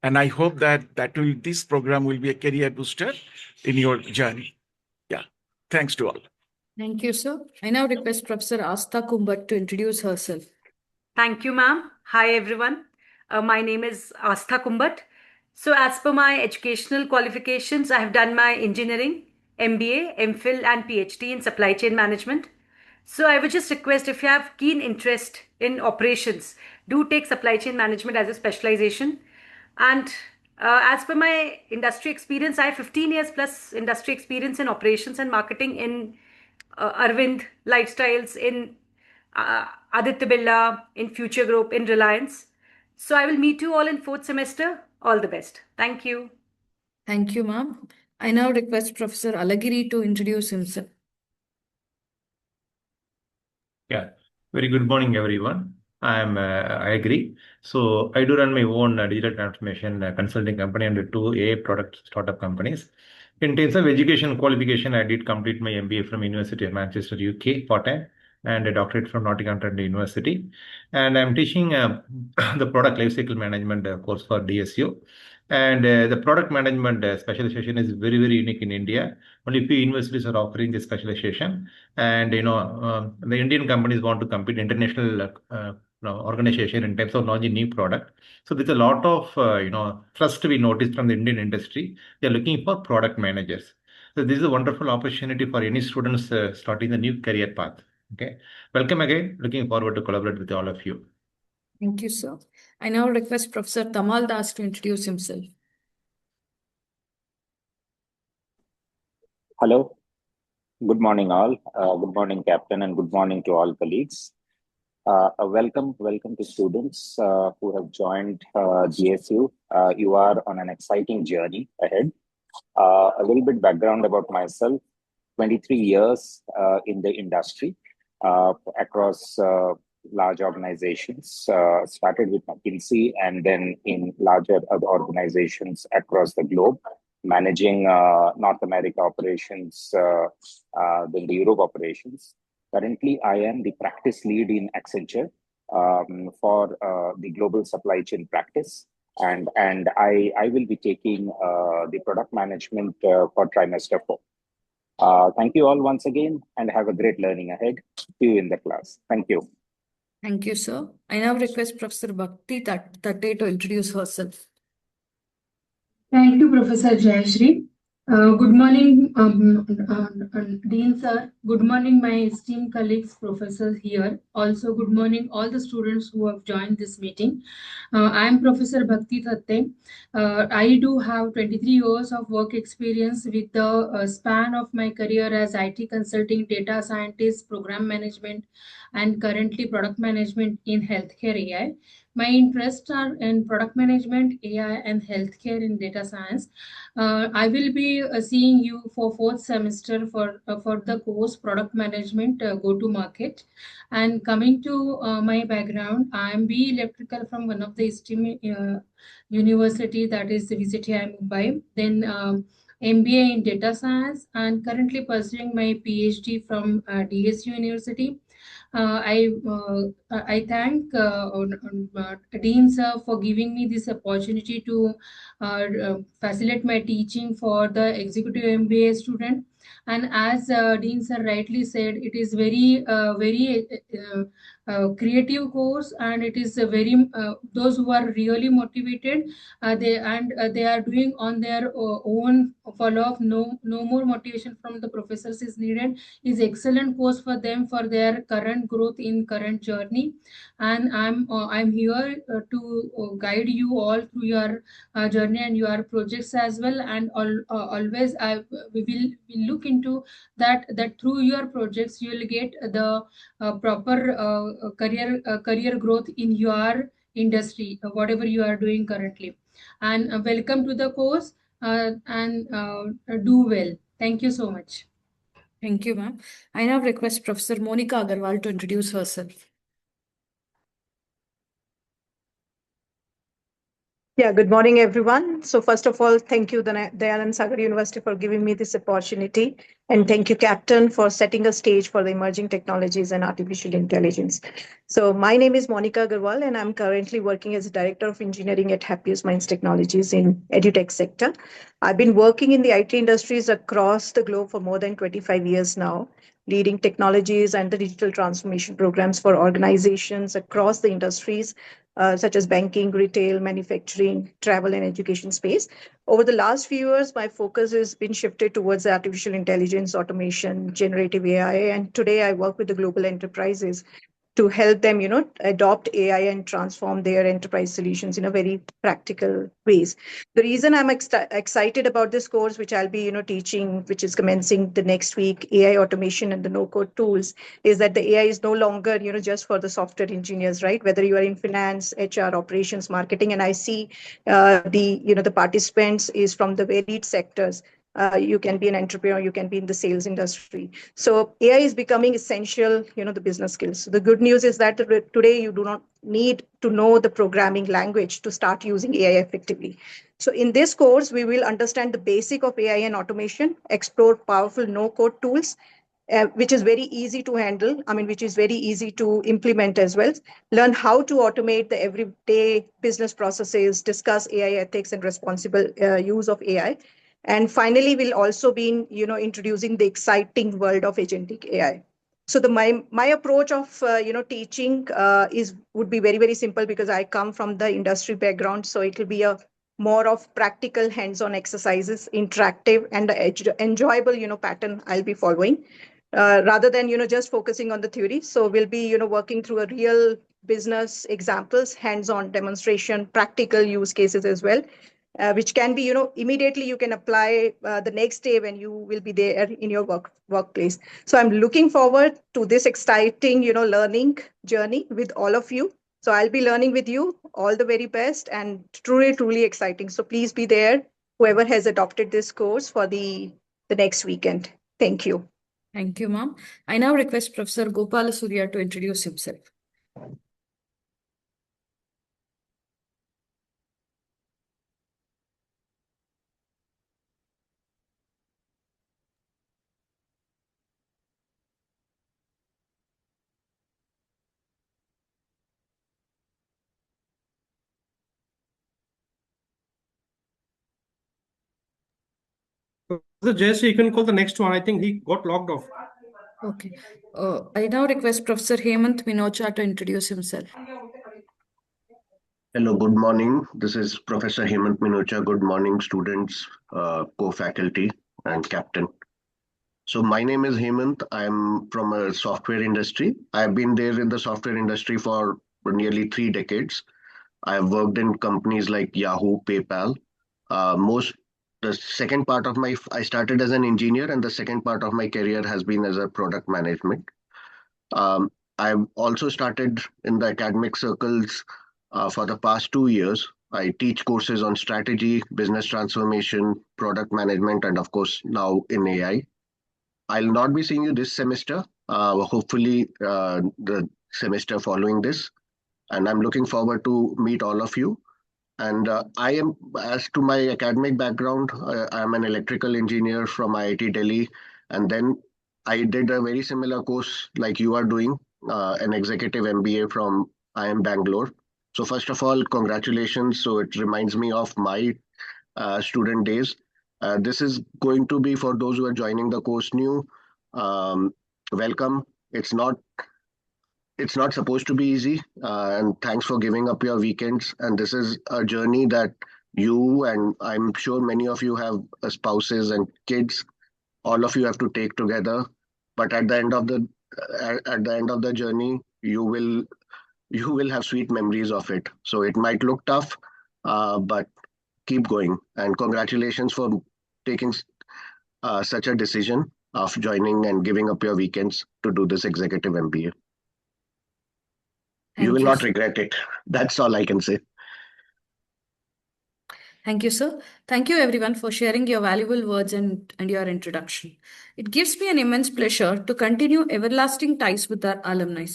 And I hope that this program will be a career booster in your journey. Yeah. Thanks to all. Thank you, sir. I now request Professor Astha Kumbat to introduce herself. Thank you, ma'am. Hi, everyone. My name is Astha Kumbat. So as per my educational qualifications, I have done my engineering, MBA, MPhil and PhD in supply chain management. So I would just request, if you have keen interest in operations, do take supply chain management as a specialization. And as per my industry experience, I have 15 years plus industry experience in operations and marketing in Arvind Lifestyles, in Aditya Birla, in Future Group, in Reliance. So I will meet you all in 4th semester. All the best. Thank you. Thank you, ma'am. I now request Professor Alagiri to introduce himself. Yeah, very good morning, everyone. I agree. So I do run my own digital transformation consulting company and 2 AI product startup companies. In terms of education qualification, I did complete my MBA from University of Manchester, UK, part-time, and a doctorate from Nottingham University. And I'm teaching the product lifecycle management course for DSU. And the product management specialization is very, very unique in India. Only few universities are offering this specialization. And, the Indian companies want to compete international organization in terms of launching new product. So there's a lot of, trust we noticed from the Indian industry. They're looking for product managers. So this is a wonderful opportunity for any students starting a new career path. Okay. Welcome again. Looking forward to collaborate with all of you. Thank you, sir. I now request Professor Tamal Das to introduce himself. Hello. Good morning, all. Good morning, Captain, and good morning to all colleagues. Welcome to students who have joined GSU. You are on an exciting journey ahead. A little bit background about myself: 23 years in the industry across large organizations. Started with McKinsey and then in larger other organizations across the globe, managing North America operations, then the Europe operations. Currently, I am the practice lead in Accenture for the global supply chain practice. And I will be taking the product management for trimester 4. Thank you all once again and have a great learning ahead. See you in the class. Thank you. Thank you, sir. I now request Professor Bhakti Tate to introduce herself. Thank you, Professor Jayashree. Good morning, Dean sir. Good morning, my esteemed colleagues, professors here. Also, good morning, all the students who have joined this meeting. I am Professor Bhakti Tate. I do have 23 years of work experience with the span of my career as IT consulting, data scientist, program management, and currently product management in healthcare AI. My interests are in product management, AI, and healthcare in data science. I will be seeing you for 4th semester for the course Product Management Go-to-Market. And coming to my background, I am BE Electrical from one of the esteemed university, that is VCTI Mumbai. Then MBA in Data Science, and currently pursuing my PhD from DSU University. I thank Dean sir for giving me this opportunity to facilitate my teaching for the executive MBA student. And as Dean sir rightly said, it is very creative course, and it is very those who are really motivated, they are doing on their own follow-up. No more motivation from the professors is needed. Is excellent course for them for their current growth in current journey. And I'm here to guide you all through your journey and your projects as well. And always we will look into that through your projects you will get the proper career growth in your industry, whatever you are doing currently. And welcome to the course, and do well. Thank you so much. Thank you, ma'am. I now request Professor Monica Agarwal to introduce herself. Yeah, good morning, everyone. So first of all, thank you, Dayanand Sagar University, for giving me this opportunity. And thank you, Captain, for setting a stage for the emerging technologies and artificial intelligence. So my name is Monica Agarwal, and I'm currently working as a Director of Engineering at Happiest Minds Technologies in EduTech sector. I've been working in the IT industries across the globe for more than 25 years now, leading technologies and the digital transformation programs for organizations across the industries, such as banking, retail, manufacturing, travel, and education space. Over the last few years, my focus has been shifted towards artificial intelligence, automation, generative AI, and today I work with the global enterprises to help them, adopt AI and transform their enterprise solutions in a very practical ways. The reason I'm excited about this course, which I'll be, teaching, which is commencing the next week, AI automation and the no-code tools, is that the AI is no longer, just for the software engineers, right? Whether you are in finance, HR, operations, marketing, and I see the participants is from the varied sectors. You can be an entrepreneur, you can be in the sales industry. So AI is becoming essential, the business skills. The good news is that today you do not need to know the programming language to start using AI effectively. So in this course, we will understand the basic of AI and automation, explore powerful no-code tools, which is very easy to handle. I mean, which is very easy to implement as well. Learn how to automate the everyday business processes, discuss AI ethics and responsible use of AI. And finally, we'll also be, introducing the exciting world of agentic AI. So my approach of teaching would be very simple, because I come from the industry background. So it will be a more of practical hands-on exercises, interactive and enjoyable pattern I'll be following, rather than just focusing on the theory. So we'll be working through a real business examples, hands-on demonstration, practical use cases as well, which can be immediately you can apply the next day when you will be there in your workplace. So I'm looking forward to this exciting learning journey with all of you. So I'll be learning with you. All the very best, and truly exciting. So please be there, whoever has adopted this course, for the next weekend. Thank you. Thank you, ma'am. I now request Professor Gopala Surya to introduce himself. So Jayashree, you can call the next one. I think he got logged off. Okay. I now request Professor Hemant Minocha to introduce himself. Hello, good morning. This is Professor Hemant Minocha. Good morning, students, co-faculty, and captain. So my name is Hemant. I'm from a software industry. I've been there in the software industry for nearly 3 decades. I've worked in companies like Yahoo, PayPal. The second part of I started as an engineer, and the second part of my career has been as a product management. I've also started in the academic circles for the past 2 years. I teach courses on strategy, business transformation, product management, and of course, now in AI. I'll not be seeing you this semester, hopefully the semester following this. And I'm looking forward to meet all of you. And as to my academic background, I'm an electrical engineer from IIT Delhi. And then I did a very similar course like you are doing, an executive MBA from IIM Bangalore. So first of all, congratulations. So it reminds me of my student days. This is going to be for those who are joining the course new. Welcome. It's not supposed to be easy, and thanks for giving up your weekends. And this is a journey that you, and I'm sure many of you have spouses and kids, all of you have to take together. But at the end of the journey, you will have sweet memories of it. So it might look tough, but keep going. And congratulations for taking such a decision of joining and giving up your weekends to do this executive MBA. You will not regret it. That's all I can say. Thank you, sir. Thank you, everyone, for sharing your valuable words and your introduction. It gives me an immense pleasure to continue everlasting ties with our alumni.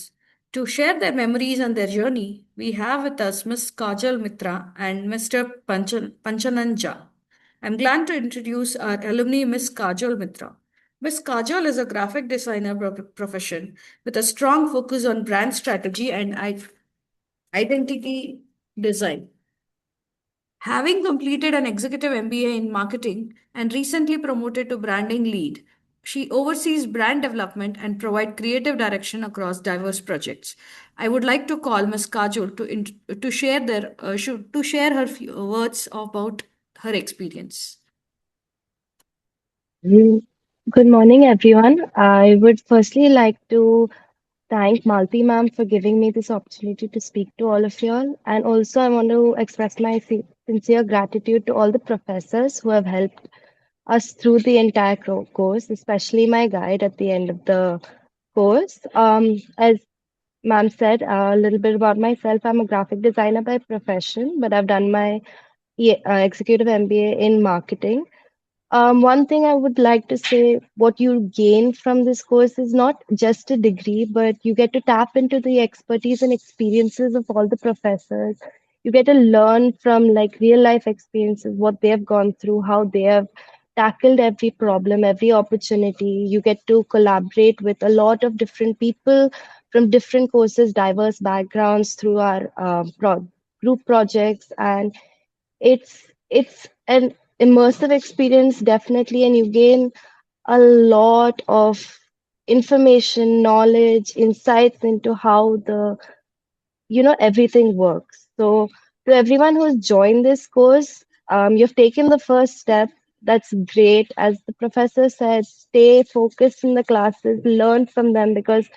To share their memories and their journey, we have with us Ms. Kajal Mitra and Mr. Panchananja. I'm glad to introduce our alumni, Ms. Kajal Mitra. Ms. Kajal is a graphic designer profession with a strong focus on brand strategy and identity design. Having completed an executive MBA in marketing and recently promoted to branding lead, she oversees brand development and provide creative direction across diverse projects. I would like to call Ms. Kajal to share her few words about her experience. Good morning, everyone. I would firstly like to thank Malti ma'am for giving me this opportunity to speak to all of y'all. And also, I want to express my sincere gratitude to all the professors who have helped us through the entire course, especially my guide at the end of the course. As ma'am said, a little bit about myself. I'm a graphic designer by profession, but I've done my executive MBA in marketing. One thing I would like to say, what you gain from this course is not just a degree, but you get to tap into the expertise and experiences of all the professors. You get to learn from like real life experiences, what they have gone through, how they have tackled every problem, every opportunity. You get to collaborate with a lot of different people from different courses, diverse backgrounds through our group projects, and it's an immersive experience definitely, and you gain a lot of information, knowledge, insights into how the everything works. So to everyone who's joined this course, you've taken the first step. That's great. As the professor said, stay focused in the classes, learn from them, because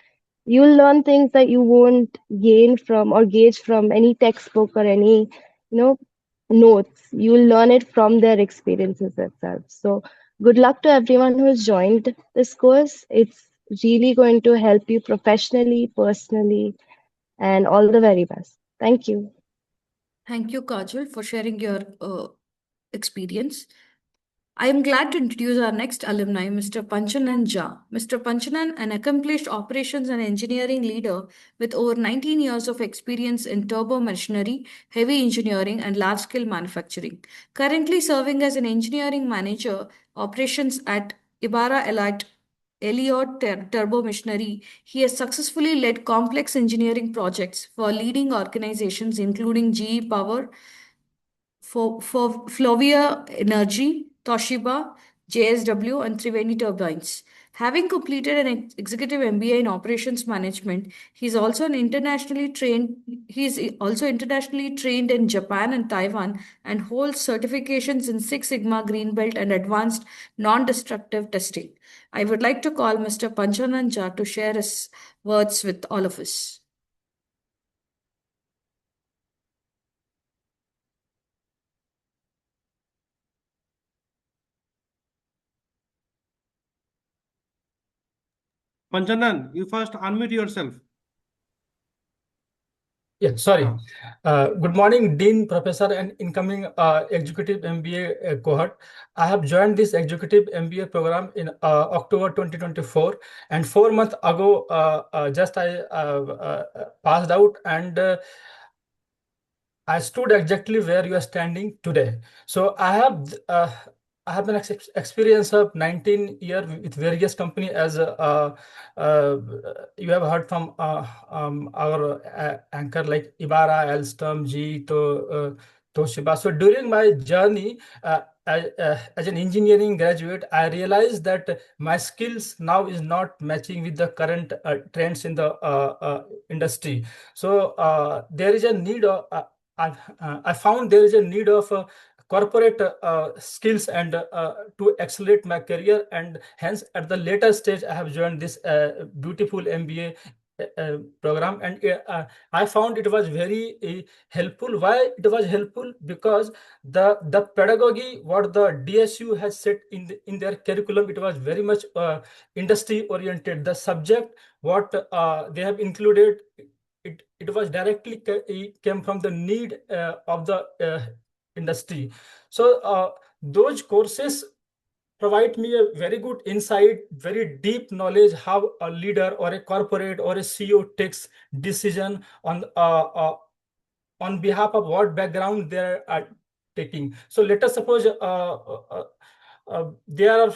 you'll learn things that you won't gain from or gauge from any textbook or any notes. You'll learn it from their experiences itself. So good luck to everyone who's joined this course. It's really going to help you professionally, personally, and all the very best. Thank you. Thank you, Kajal, for sharing your experience. I am glad to introduce our next alumni, Mr. Panchanan Jha. Mr. Panchanan, an accomplished operations and engineering leader with over 19 years of experience in turbo machinery, heavy engineering, and large scale manufacturing. Currently serving as an engineering manager, operations at Ibarra Elliott Turbo Machinery, he has successfully led complex engineering projects for leading organizations including GE Power, for Flovia Energy, Toshiba, JSW, and Triveni Turbines. Having completed an executive MBA in operations management, he is also internationally trained in Japan and Taiwan and holds certifications in Six Sigma Green Belt and advanced non-destructive testing. I would like to call Mr. Panchanan Jha to share his words with all of us. Panchanan, you first unmute yourself. Yeah, sorry. Good morning, Dean, Professor, and incoming Executive MBA cohort. I have joined this Executive MBA program in October 2024, and 4 months ago, just I passed out, and I stood exactly where you are standing today. So I have an experience of 19 years with various companies, as you have heard from our anchor like Ibarra, Alstom, GE, Toshiba. So during my journey as an engineering graduate, I realized that my skills now is not matching with the current trends in the industry. So there is a need of I found there is a need of corporate skills and to accelerate my career, and hence at the later stage I have joined this beautiful MBA program, and I found it was very helpful. Why it was helpful? Because the pedagogy what the DSU has set in their curriculum, it was very much industry oriented. The subject what they have included, it was directly came from the need of the industry. So those courses provide me a very good insight, very deep knowledge how a leader or a corporate or a CEO takes decision on behalf of what background they are taking. So let us suppose there are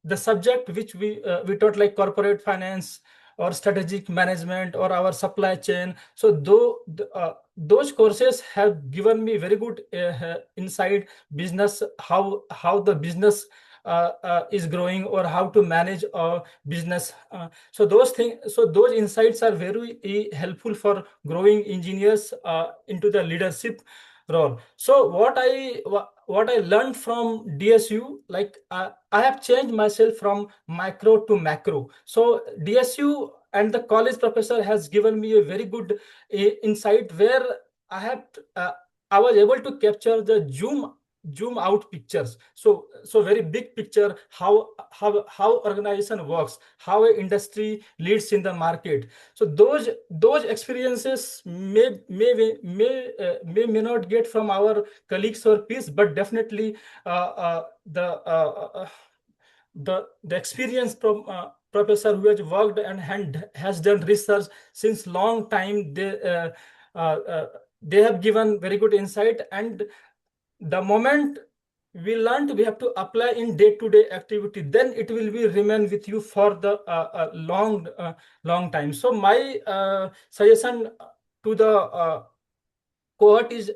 the subject which we taught, like corporate finance or strategic management or our supply chain. So those courses have given me very good insight business, how the business is growing, or how to manage a business. So those insights are very helpful for growing engineers into the leadership role. So what I learned from DSU, like I have changed myself from micro to macro. So DSU and the college professor has given me a very good insight where I was able to capture the zoom out pictures. So very big picture, how organization works, how a industry leads in the market. So those experiences may not get from our colleagues or peers, but definitely the experience from professor who has worked and has done research since long time, they have given very good insight. And the moment we learned we have to apply in day-to-day activity, then it will be remain with you for the long time. So my suggestion to the cohort is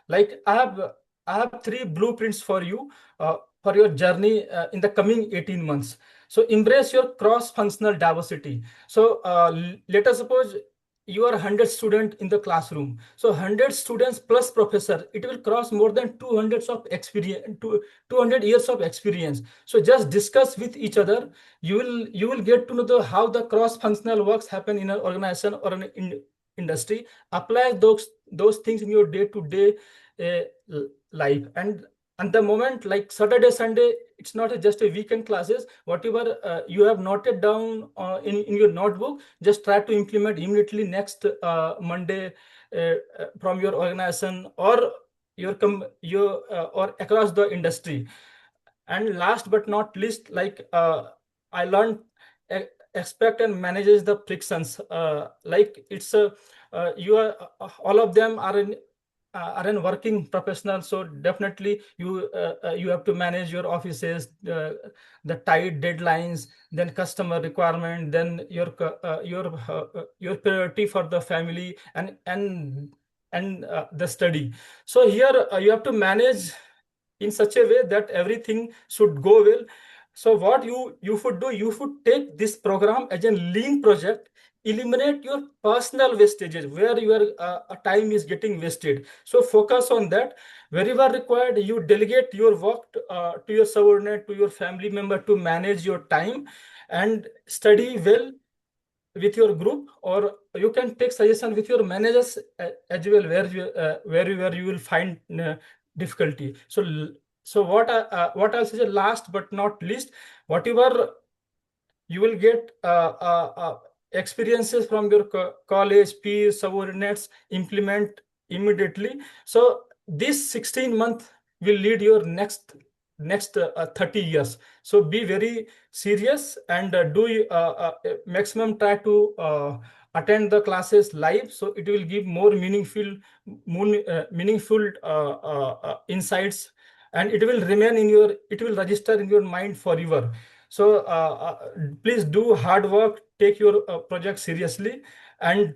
like I have three blueprints for you for your journey in the coming 18 months. So embrace your cross-functional diversity. So let us suppose you are 100 student in the classroom. So 100 students plus professor, it will cross more than 200 of experience, 200 years of experience. So just discuss with each other. You will get to know how the cross-functional works happen in an organization or an industry. Apply those things in your day-to-day life. And the moment like Saturday, Sunday, it's not just a weekend classes. Whatever you have noted down in your notebook, just try to implement immediately next Monday from your organization or your or across the industry. And last but not least, like I learned, expect and manages the frictions. Like it's a you are all of them are in working professional, so definitely you have to manage your offices, the tight deadlines, then customer requirement, then your priority for the family and the study. So here you have to manage in such a way that everything should go well. So what you should do, you should take this program as a lean project, eliminate your personal wastages where your time is getting wasted. So focus on that. Wherever required, you delegate your work to your subordinate, to your family member to manage your time and study well with your group, or you can take suggestion with your managers as well where you will find difficulty. So what else is last but not least, whatever you will get experiences from your college peers, subordinates, implement immediately. So this 16 month will lead your next 30 years. So be very serious and do maximum try to attend the classes live, so it will give more meaningful insights, and it will register in your mind forever. So please do hard work, take your project seriously, and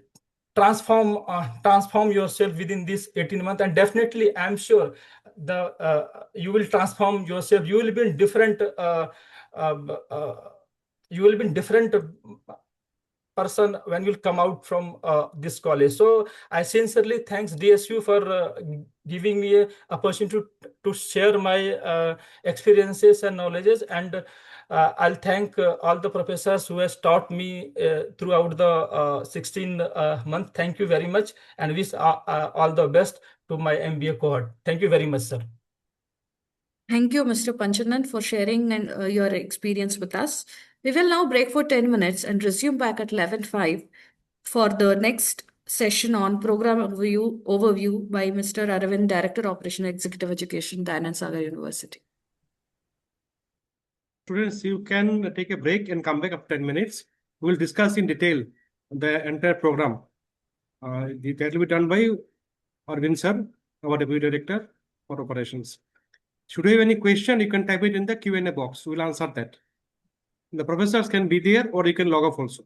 transform yourself within this 18 months. And definitely I'm sure you will transform yourself. You will be in different uh, uh, you will be in different person when you come out from this college. So I sincerely thanks DSU for giving me a opportunity to share my experiences and knowledges, and I'll thank all the professors who has taught me throughout the 16 month. Thank you very much, and wish all the best to my MBA cohort. Thank you very much, sir. Thank you, Mr. Panchanan, for sharing and your experience with us. We will now break for 10 minutes and resume back at 11:05 for the next session on program overview by Mr. Aravind, Director Operation Executive Education, Dayanand Sagar University. Students, you can take a break and come back after 10 minutes. We'll discuss in detail the entire program. That will be done by Arvind sir, our Deputy Director for Operations. Should you have any question, you can type it in the Q&A box. We'll answer that. The professors can be there, or you can log off also.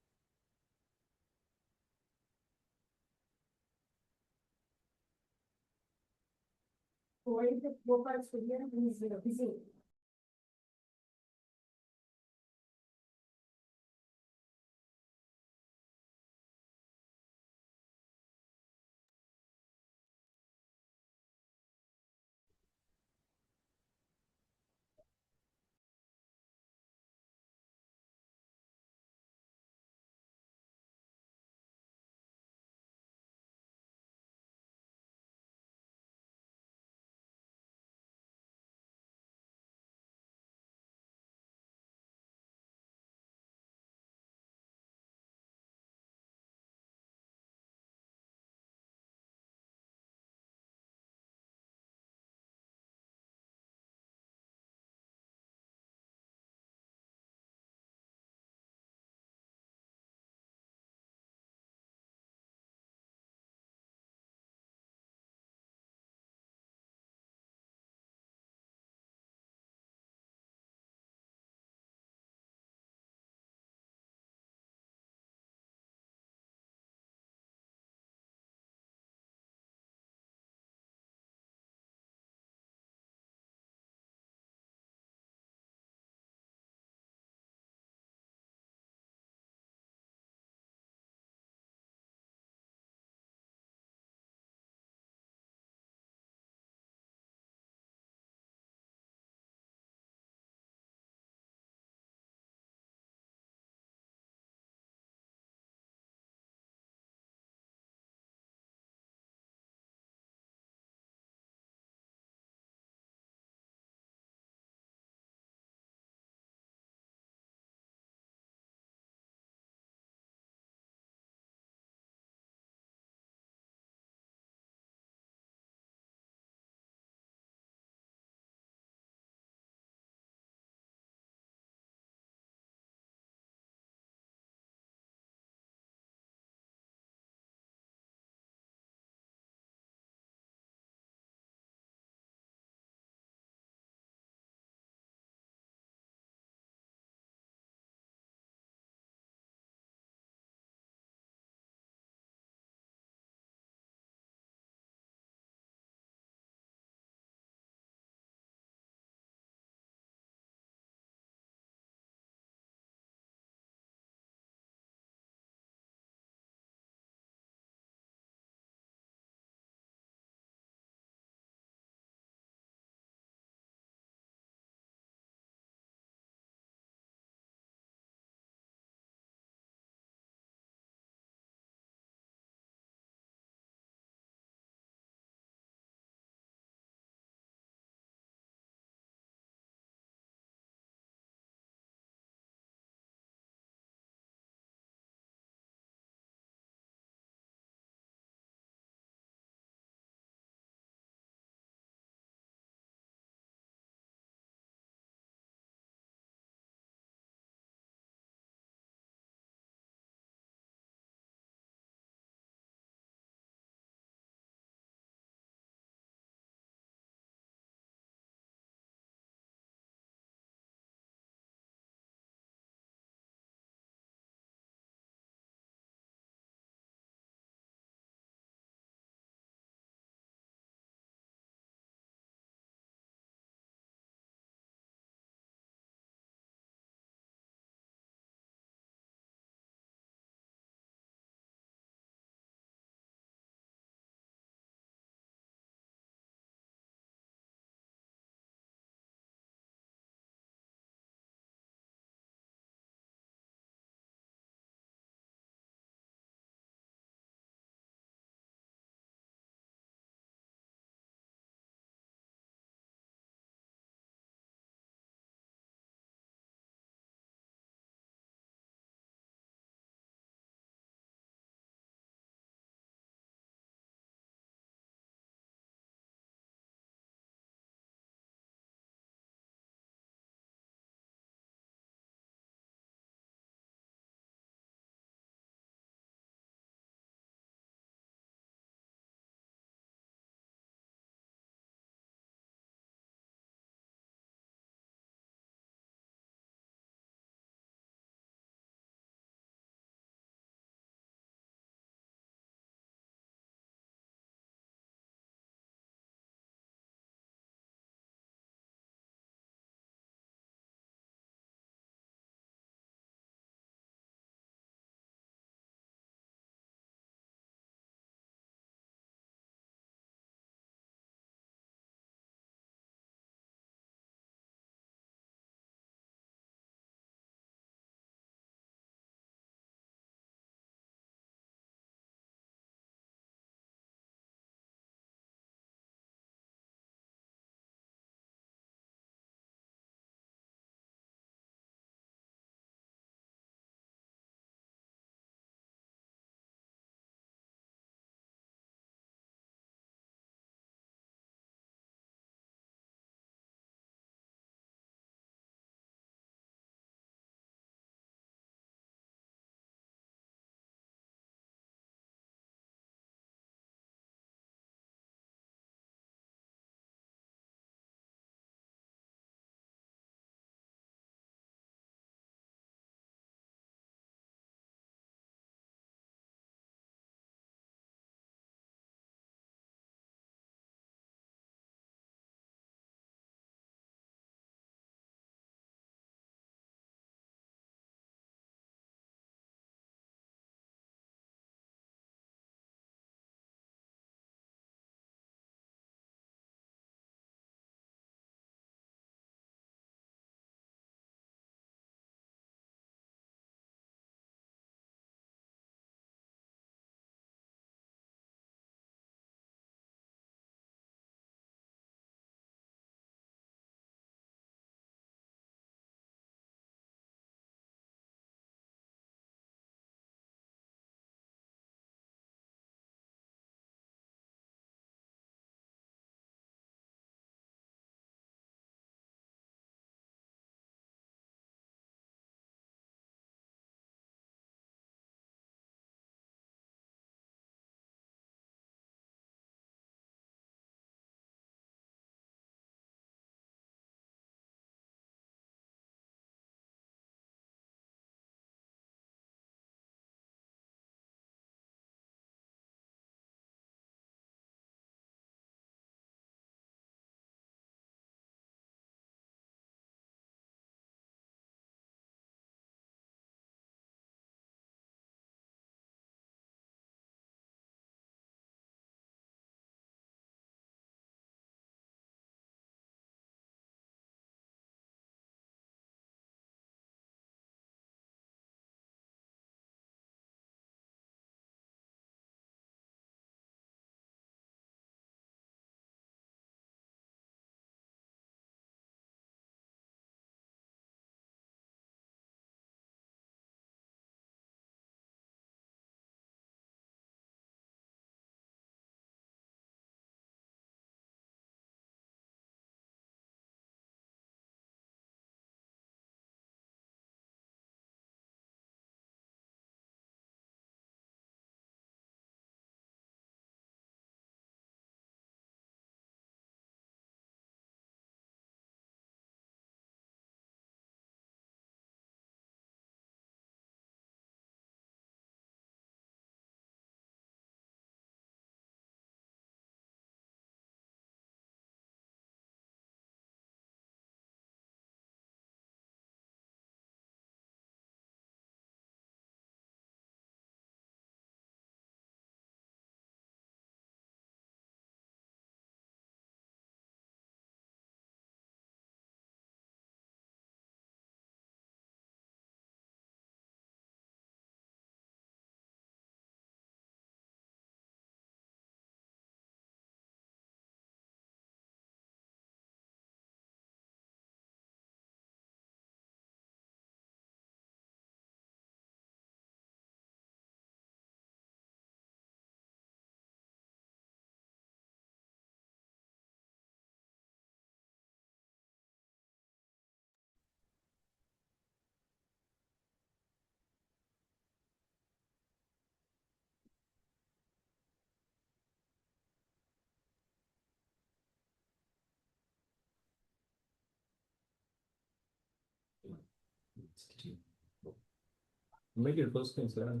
Make it full screen, sir.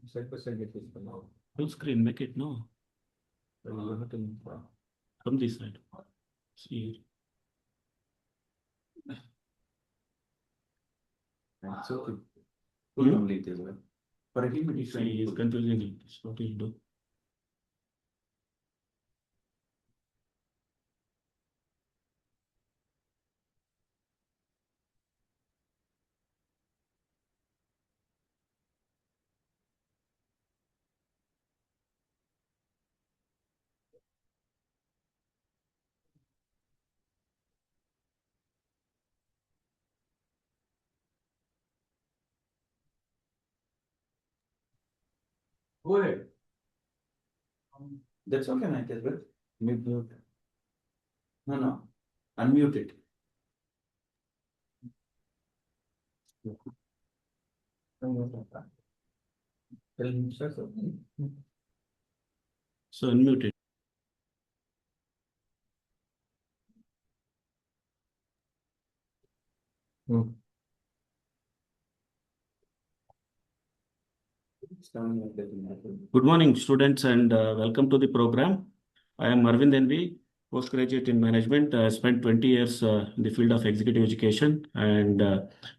Side by side, get this one out. Full screen, make it no. You have to from this side. See. It's okay. Full only it is well. For a team, it's confusing it. What do you do? Go ahead. That's okay, Mike, as well. Mute. No. Unmute it. So unmute it. Good morning, students, and welcome to the program. I am Arvind NV, postgraduate in management. I spent 20 years in the field of executive education, and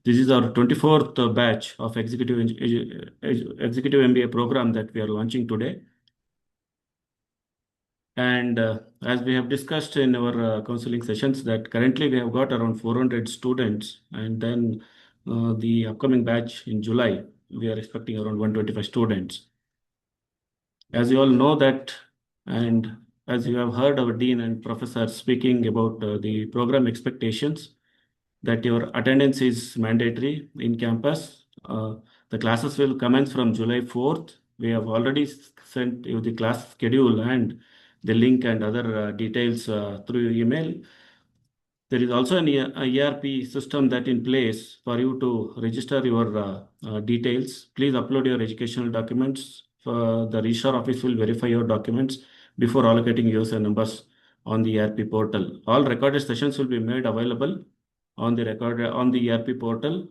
this is our 24th batch of executive MBA program that we are launching today. And as we have discussed in our counseling sessions, that currently we have got around 400 students, and then the upcoming batch in July, we are expecting around 125 students. As you all know that, and as you have heard our dean and professor speaking about the program expectations, that your attendance is mandatory in campus. The classes will commence from July 4th. We have already sent you the class schedule and the link and other details through your email. There is also an ERP system that in place for you to register your details. Please upload your educational documents. The registrar office will verify your documents before allocating user numbers on the ERP portal. All recorded sessions will be made available on the ERP portal,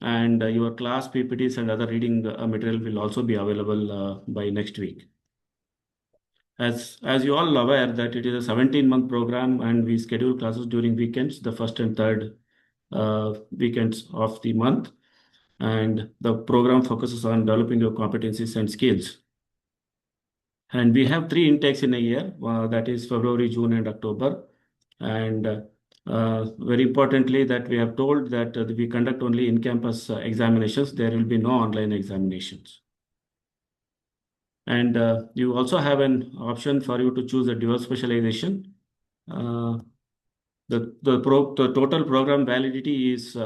and your class PPTs and other reading material will also be available by next week. As you all aware that it is a 17-month program, and we schedule classes during weekends, the first and third weekends of the month, and the program focuses on developing your competencies and skills. And we have 3 intakes in a year, that is February, June, and October. And very importantly, that we have told that we conduct only in-campus examinations. There will be no online examinations. And you also have an option for you to choose a dual specialization. The total program validity is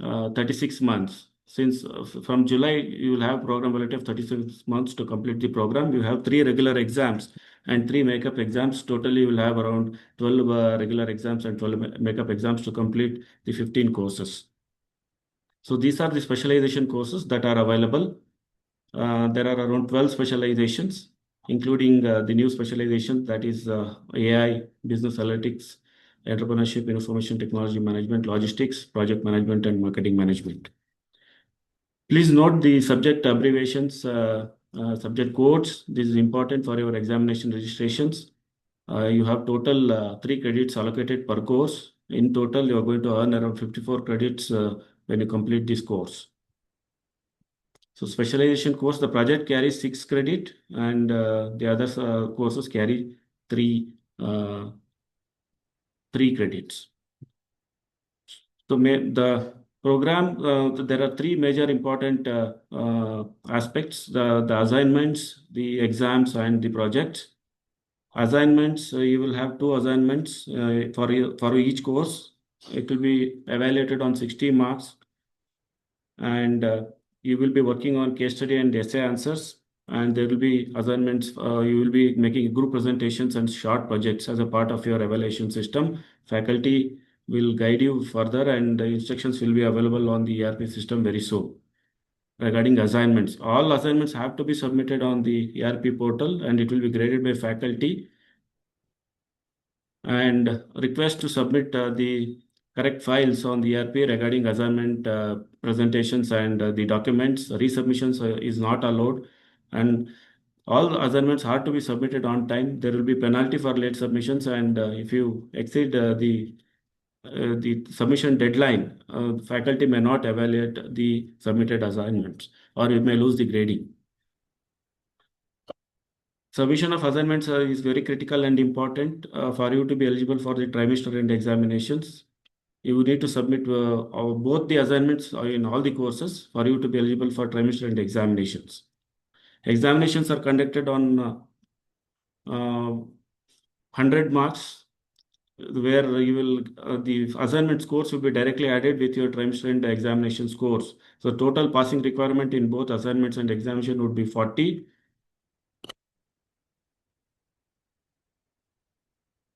36 months. Since from July, you will have program validity of 36 months to complete the program. You have 3 regular exams and 3 makeup exams. Totally, you will have around 12 regular exams and 12 makeup exams to complete the 15 courses. So these are the specialization courses that are available. There are around 12 specializations, including the new specialization, that is AI, business analytics, entrepreneurship, information technology management, logistics, project management, and marketing management. Please note the subject abbreviations, subject codes. This is important for your examination registrations. You have total 3 credits allocated per course. In total, you are going to earn around 54 credits when you complete this course. So specialization course, the project carries 6 credit, and the other courses carry 3 credits. So the program, there are 3 major important aspects: the assignments, the exams, and the projects. Assignments, you will have 2 assignments for each course. It will be evaluated on 60 marks, and you will be working on case study and essay answers, and there will be assignments. You will be making group presentations and short projects as a part of your evaluation system. Faculty will guide you further, and the instructions will be available on the ERP system very soon. Regarding assignments, all assignments have to be submitted on the ERP portal, and it will be graded by faculty. And request to submit the correct files on the ERP regarding assignment presentations and the documents. Resubmissions is not allowed, and all assignments have to be submitted on time. There will be penalty for late submissions, and if you exceed the submission deadline, faculty may not evaluate the submitted assignments, or you may lose the grading. Submission of assignments is very critical and important for you to be eligible for the trimester end examinations. You need to submit both the assignments in all the courses for you to be eligible for trimester end examinations. Examinations are conducted on 100 marks, where you will the assignment scores will be directly added with your trimester end examination scores. So total passing requirement in both assignments and examination would be 40.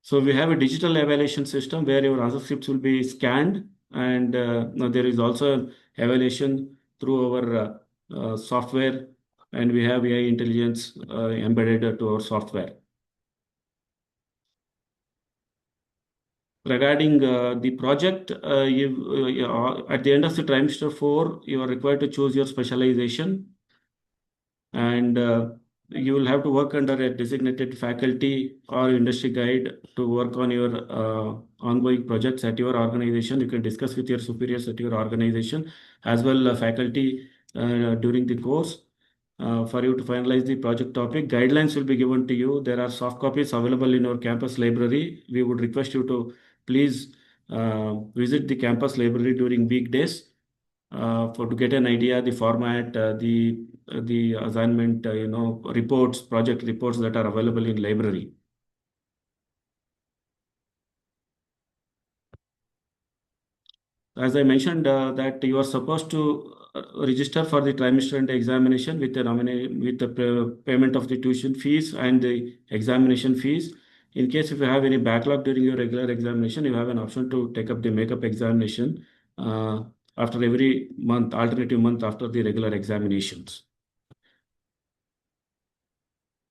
So we have a digital evaluation system where your answer scripts will be scanned, and now there is also evaluation through our software, and we have AI intelligence embedded to our software. Regarding the project, at the end of the trimester 4, you are required to choose your specialization, and you will have to work under a designated faculty or industry guide to work on your ongoing projects at your organization. You can discuss with your superiors at your organization, as well faculty during the course for you to finalize the project topic. Guidelines will be given to you. There are soft copies available in our campus library. We would request you to please visit the campus library during weekdays to get an idea the format, the assignment, reports, project reports that are available in library. As I mentioned, that you are supposed to register for the trimester end examination with the payment of the tuition fees and the examination fees. In case if you have any backlog during your regular examination, you have an option to take up the makeup examination after every month, alternative month after the regular examinations.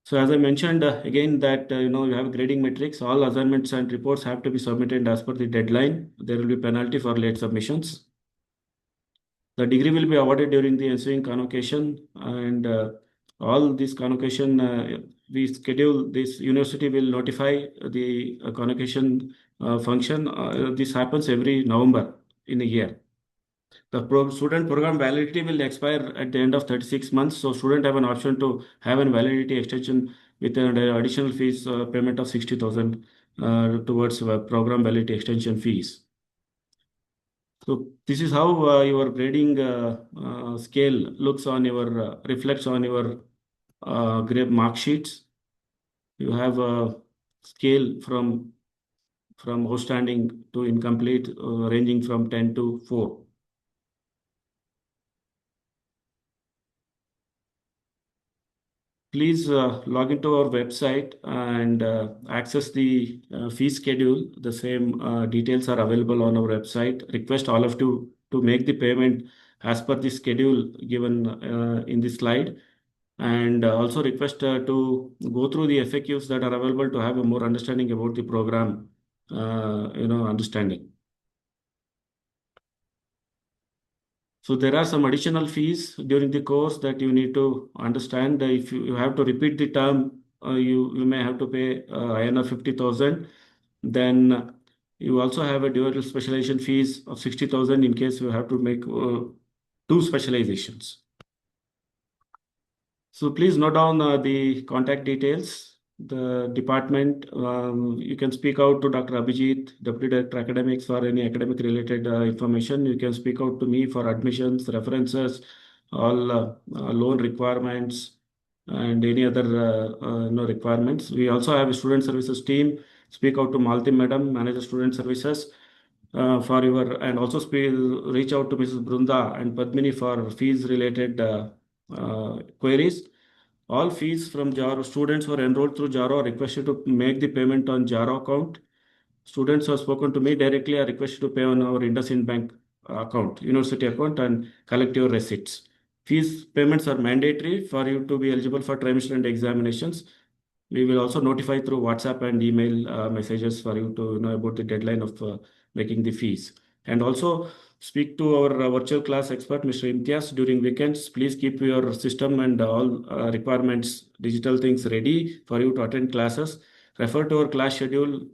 So as I mentioned again that you have grading metrics. All assignments and reports have to be submitted as per the deadline. There will be penalty for late submissions. The degree will be awarded during the ensuing convocation, and all this convocation we schedule. This university will notify the convocation function. This happens every November in a year. The student program validity will expire at the end of 36 months. So student have an option to have an validity extension with an additional fees payment of 60,000 towards program validity extension fees. So this is how your grading scale looks on your reflects on your grade mark sheets. You have a scale from outstanding to incomplete, ranging from 10 to 4. Please log into our website and access the fee schedule. The same details are available on our website. Request all of you to make the payment as per the schedule given in the slide, and also request to go through the FAQs that are available to have a more understanding about the program, understanding. So there are some additional fees during the course that you need to understand. If you have to repeat the term, you may have to pay INR 50,000. Then you also have a dual specialization fees of 60,000 in case you have to make 2 specializations. So please note down the contact details. The department, you can speak out to Dr. Abhijit, Deputy Director Academics, for any academic related information. You can speak out to me for admissions, references, all loan requirements, and any other requirements. We also have a student services team. Speak out to Malti Madam, Manager Student Services, for your, and also reach out to Mrs. Brunda and Padmini for fees related queries. All fees from JARO, students who are enrolled through JARO are requested to make the payment on JARO account. Students who have spoken to me directly are requested to pay on our IndusInd Bank account, university account, and collect your receipts. Fees payments are mandatory for you to be eligible for trimester and examinations. We will also notify through WhatsApp and email messages for you to know about the deadline of making the fees. And also speak to our virtual class expert, Mr. Imtiaz, during weekends. Please keep your system and all requirements, digital things ready for you to attend classes. Refer to our class schedule.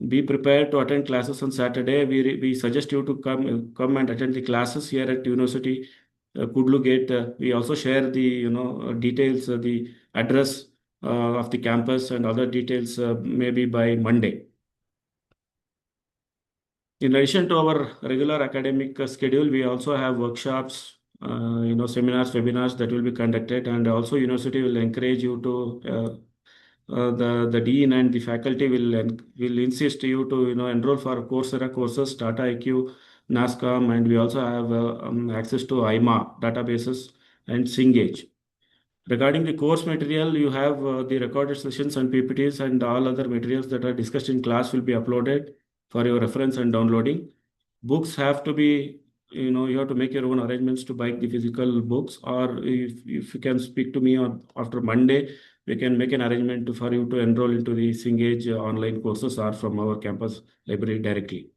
Be prepared to attend classes on Saturday. We suggest you to come and attend the classes here at University Kudlu Gate. We also share the details, the address of the campus and other details maybe by Monday. In addition to our regular academic schedule, we also have workshops, seminars, webinars that will be conducted, and also university will encourage you to. The dean and the faculty will insist you to enroll for Coursera courses, Tata IQ, NASCOM, and we also have access to IMA databases and Cengage. Regarding the course material, you have the recorded sessions and PPTs and all other materials that are discussed in class will be uploaded for your reference and downloading. Books have to be, you have to make your own arrangements to buy the physical books, or if you can speak to me on after Monday, we can make an arrangement for you to enroll into the Cengage online courses or from our campus library directly.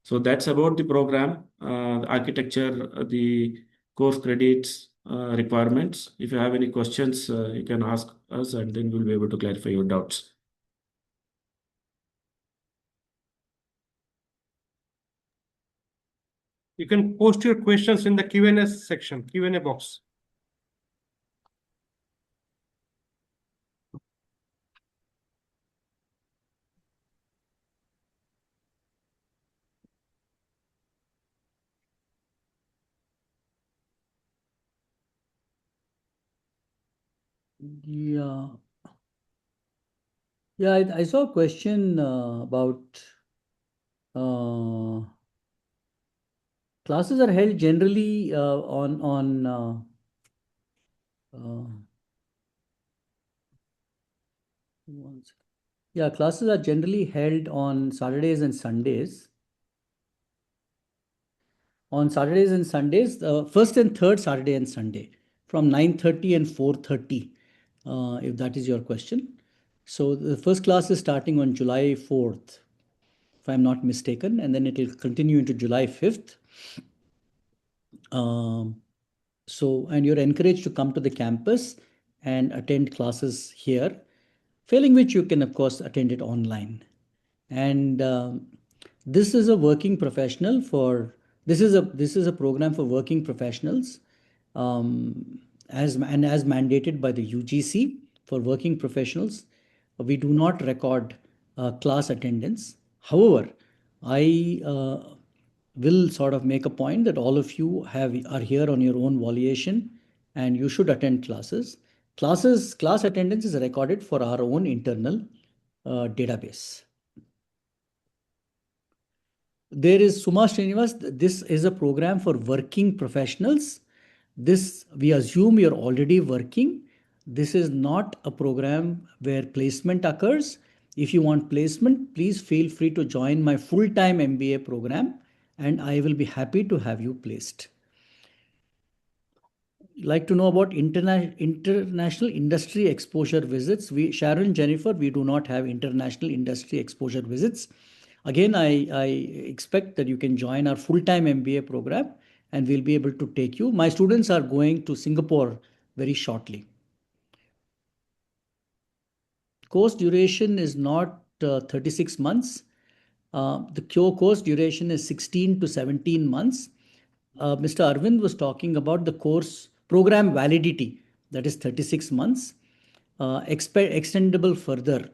So that's about the program, the architecture, the course credits, requirements. If you have any questions, you can ask us and then we'll be able to clarify your doubts. You can post your questions in the Q&A section, Q&A box. Yeah. Yeah, I saw a question about classes are held generally on one second. Yeah, classes are generally held on Saturdays and Sundays. On Saturdays and Sundays, first and third Saturday and Sunday, from 9:30 and 4:30, if that is your question. So the first class is starting on July 4th, if I'm not mistaken, and then it will continue into July 5th. And you're encouraged to come to the campus and attend classes here, failing which you can, of course, attend it online. And this is a working professional for this is a program for working professionals, as mandated by the UGC for working professionals. We do not record class attendance. However, I will sort of make a point that all of you are here on your own volition and you should attend classes. Class attendance is recorded for our own internal database. There is Suma Srinivas. This is a program for working professionals. This, we assume you're already working. This is not a program where placement occurs. If you want placement, please feel free to join my full-time MBA program and I will be happy to have you placed. Like to know about international industry exposure visits. Sharon, Jennifer, we do not have international industry exposure visits. Again, I expect that you can join our full-time MBA program and we'll be able to take you. My students are going to Singapore very shortly. Course duration is not 36 months. The course duration is 16 to 17 months. Mr. Arvind was talking about the course program validity, that is 36 months, extendable further.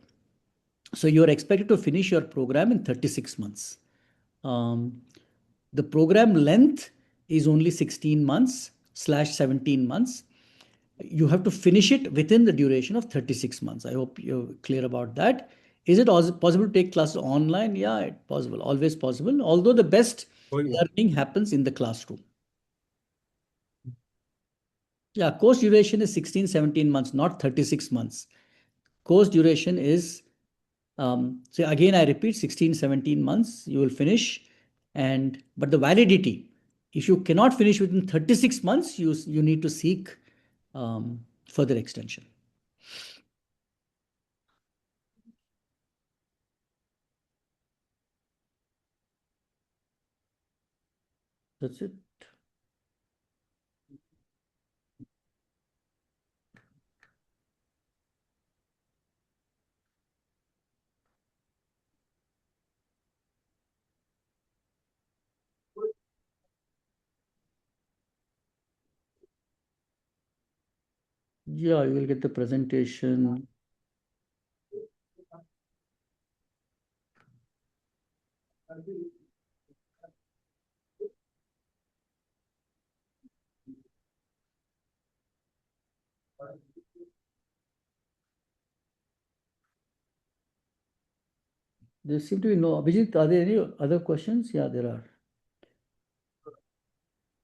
So you're expected to finish your program in 36 months. The program length is only 16 months/17 months. You have to finish it within the duration of 36 months. I hope you're clear about that. Is it possible to take classes online? Yeah, it's possible, always possible. Although the best learning happens in the classroom. Yeah, course duration is 16, 17 months, not 36 months. Course duration is, so again, I repeat, 16, 17 months, you will finish. But the validity, if you cannot finish within 36 months, you need to seek further extension. That's it. Yeah, you will get the presentation. There seem to be no. Abhijit, are there any other questions? Yeah, there are.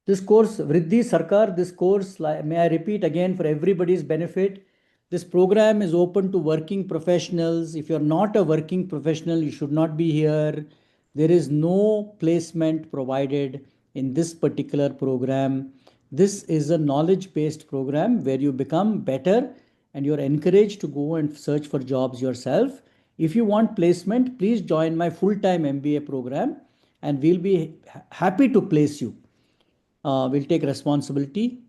This course, Vriddhi Sarkar, this course, may I repeat again for everybody's benefit, this program is open to working professionals. If you're not a working professional, you should not be here. There is no placement provided in this particular program. This is a knowledge-based program where you become better and you're encouraged to go and search for jobs yourself. If you want placement, please join my full-time MBA program and we'll be happy to place you. We'll take responsibility.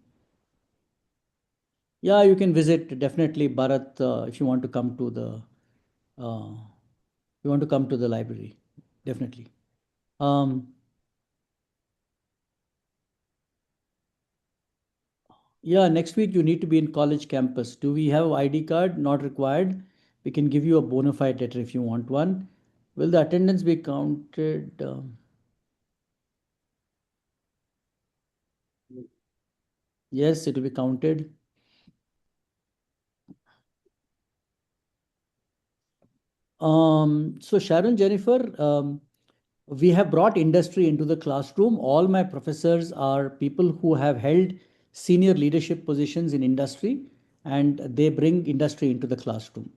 Yeah, you can visit definitely Bharat if you want to come to the library. Definitely. Yeah, next week you need to be in college campus. Do we have ID card? Not required. We can give you a bona fide letter if you want one. Will the attendance be counted? Yes, it will be counted. So Sharon, Jennifer, we have brought industry into the classroom. All my professors are people who have held senior leadership positions in industry, and they bring industry into the classroom.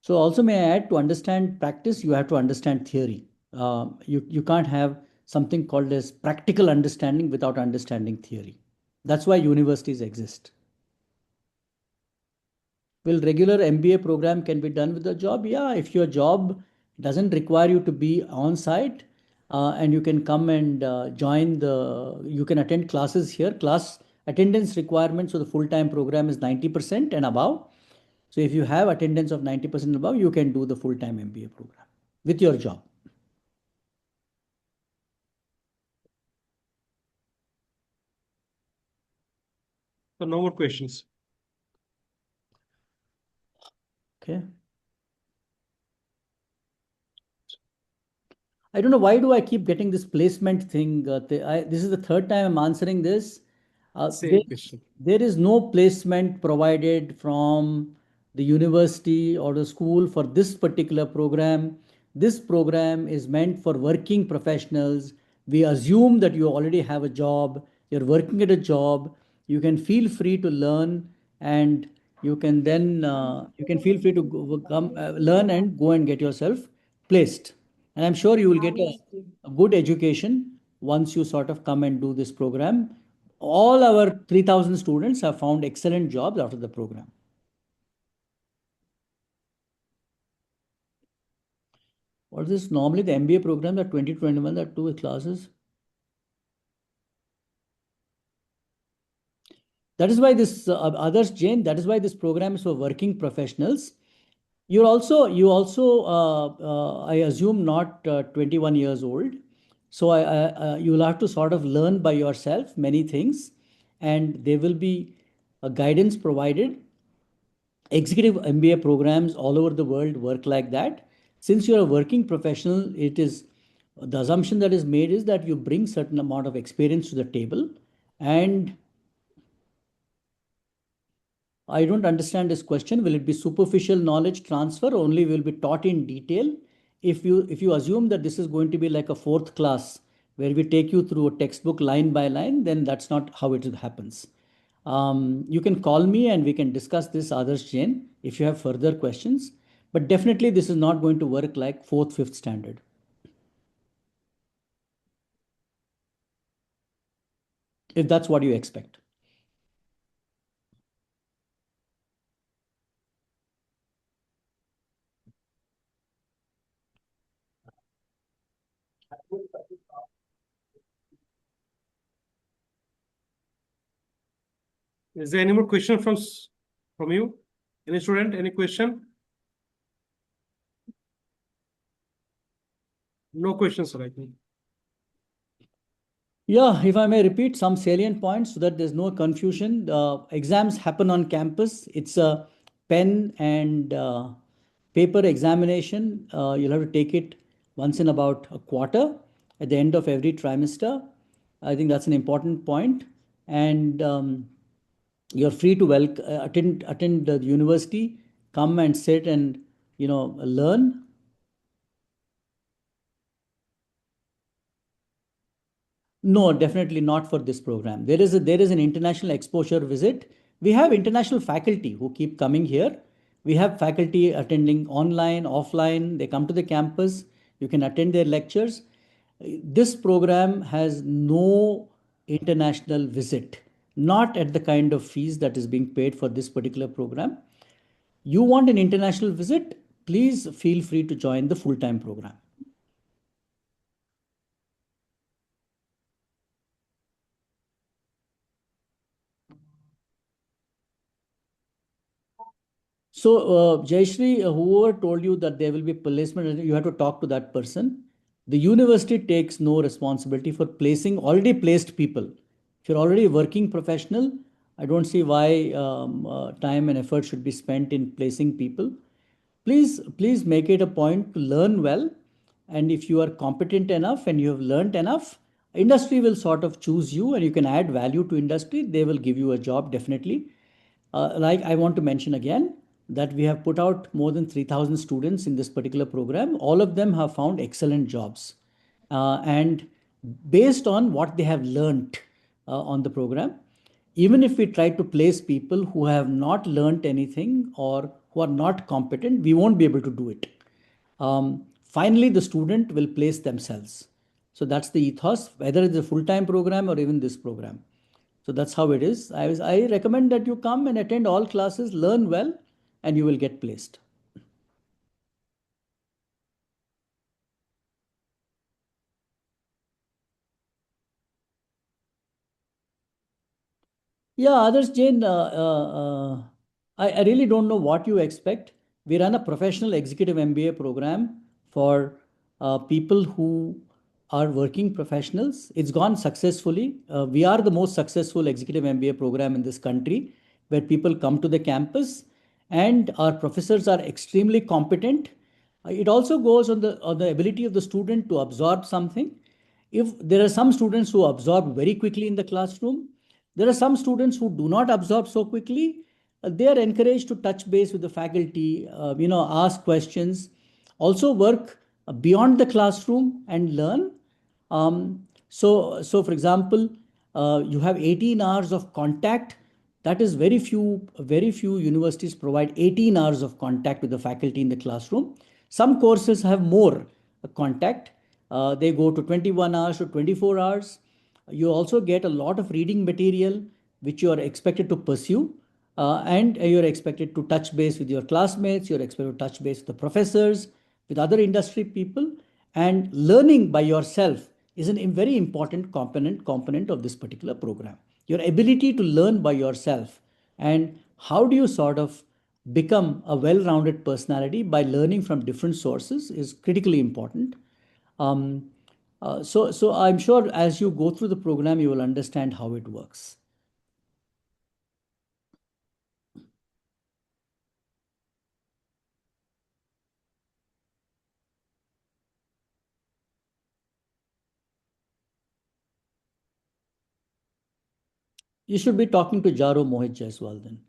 So also may I add, to understand practice, you have to understand theory. You can't have something called as practical understanding without understanding theory. That's why universities exist. Will regular MBA program can be done with the job? Yeah, if your job doesn't require you to be on site and you can come and you can attend classes here. Class attendance requirements for the full-time program is 90% and above. So if you have attendance of 90% above, you can do the full-time MBA program with your job. So no more questions. Okay. I don't know why do I keep getting this placement thing. This is the third time I'm answering this. Same question. There is no placement provided from the university or the school for this particular program. This program is meant for working professionals. We assume that you already have a job, you're working at a job, you can feel free to learn, and you can then you can feel free to learn and go and get yourself placed. And I'm sure you will get a good education once you sort of come and do this program. All our 3,000 students have found excellent jobs after the program. What is this? Normally the MBA program, the 2021, there are two classes. That is why this others, Jane, that is why this program is for working professionals. You also, I assume, not 21 years old. So you will have to sort of learn by yourself many things, and there will be a guidance provided. Executive MBA programs all over the world work like that. Since you're a working professional, it is the assumption that is made is that you bring certain amount of experience to the table. And I don't understand this question. Will it be superficial knowledge transfer? Only will be taught in detail. If you assume that this is going to be like a fourth class where we take you through a textbook line by line, then that's not how it happens. You can call me and we can discuss this, Adarsh Jain, if you have further questions. But definitely this is not going to work like fourth, fifth standard. If that's what you expect. Is there any more question from you? Any student, any question? No questions, sir, I think. Yeah, if I may repeat some salient points so that there's no confusion. Exams happen on campus. It's a pen and paper examination. You'll have to take it once in about a quarter at the end of every trimester. I think that's an important point. And you're free to attend the university, come and sit and learn. No, definitely not for this program. There is an international exposure visit. We have international faculty who keep coming here. We have faculty attending online, offline. They come to the campus. You can attend their lectures. This program has no international visit, not at the kind of fees that is being paid for this particular program. You want an international visit? Please feel free to join the full-time program. So, Jayashri, whoever told you that there will be placement, you have to talk to that person. The university takes no responsibility for placing already placed people. If you're already a working professional, I don't see why time and effort should be spent in placing people. Please make it a point to learn well. And if you are competent enough and you have learned enough, industry will sort of choose you and you can add value to industry. They will give you a job definitely. Like I want to mention again that we have put out more than 3,000 students in this particular program. All of them have found excellent jobs. And based on what they have learned on the program, even if we try to place people who have not learned anything or who are not competent, we won't be able to do it. Finally, the student will place themselves. So that's the ethos, whether it's a full-time program or even this program. So that's how it is. I recommend that you come and attend all classes, learn well, and you will get placed. Yeah, others, Jane, I really don't know what you expect. We run a professional executive MBA program for people who are working professionals. It's gone successfully. We are the most successful executive MBA program in this country, where people come to the campus and our professors are extremely competent. It also goes on the ability of the student to absorb something. If there are some students who absorb very quickly in the classroom, there are some students who do not absorb so quickly. They are encouraged to touch base with the faculty, ask questions, also work beyond the classroom and learn. So for example, you have 18 hours of contact. That is very few universities provide 18 hours of contact with the faculty in the classroom. Some courses have more contact. They go to 21 hours to 24 hours. You also get a lot of reading material which you are expected to pursue, and you're expected to touch base with your classmates, you're expected to touch base with the professors, with other industry people, and learning by yourself is a very important component of this particular program. Your ability to learn by yourself, and how do you sort of become a well-rounded personality by learning from different sources is critically important. So I'm sure as you go through the program, you will understand how it works. You should be talking to Jaro Mohit Jaiswal then.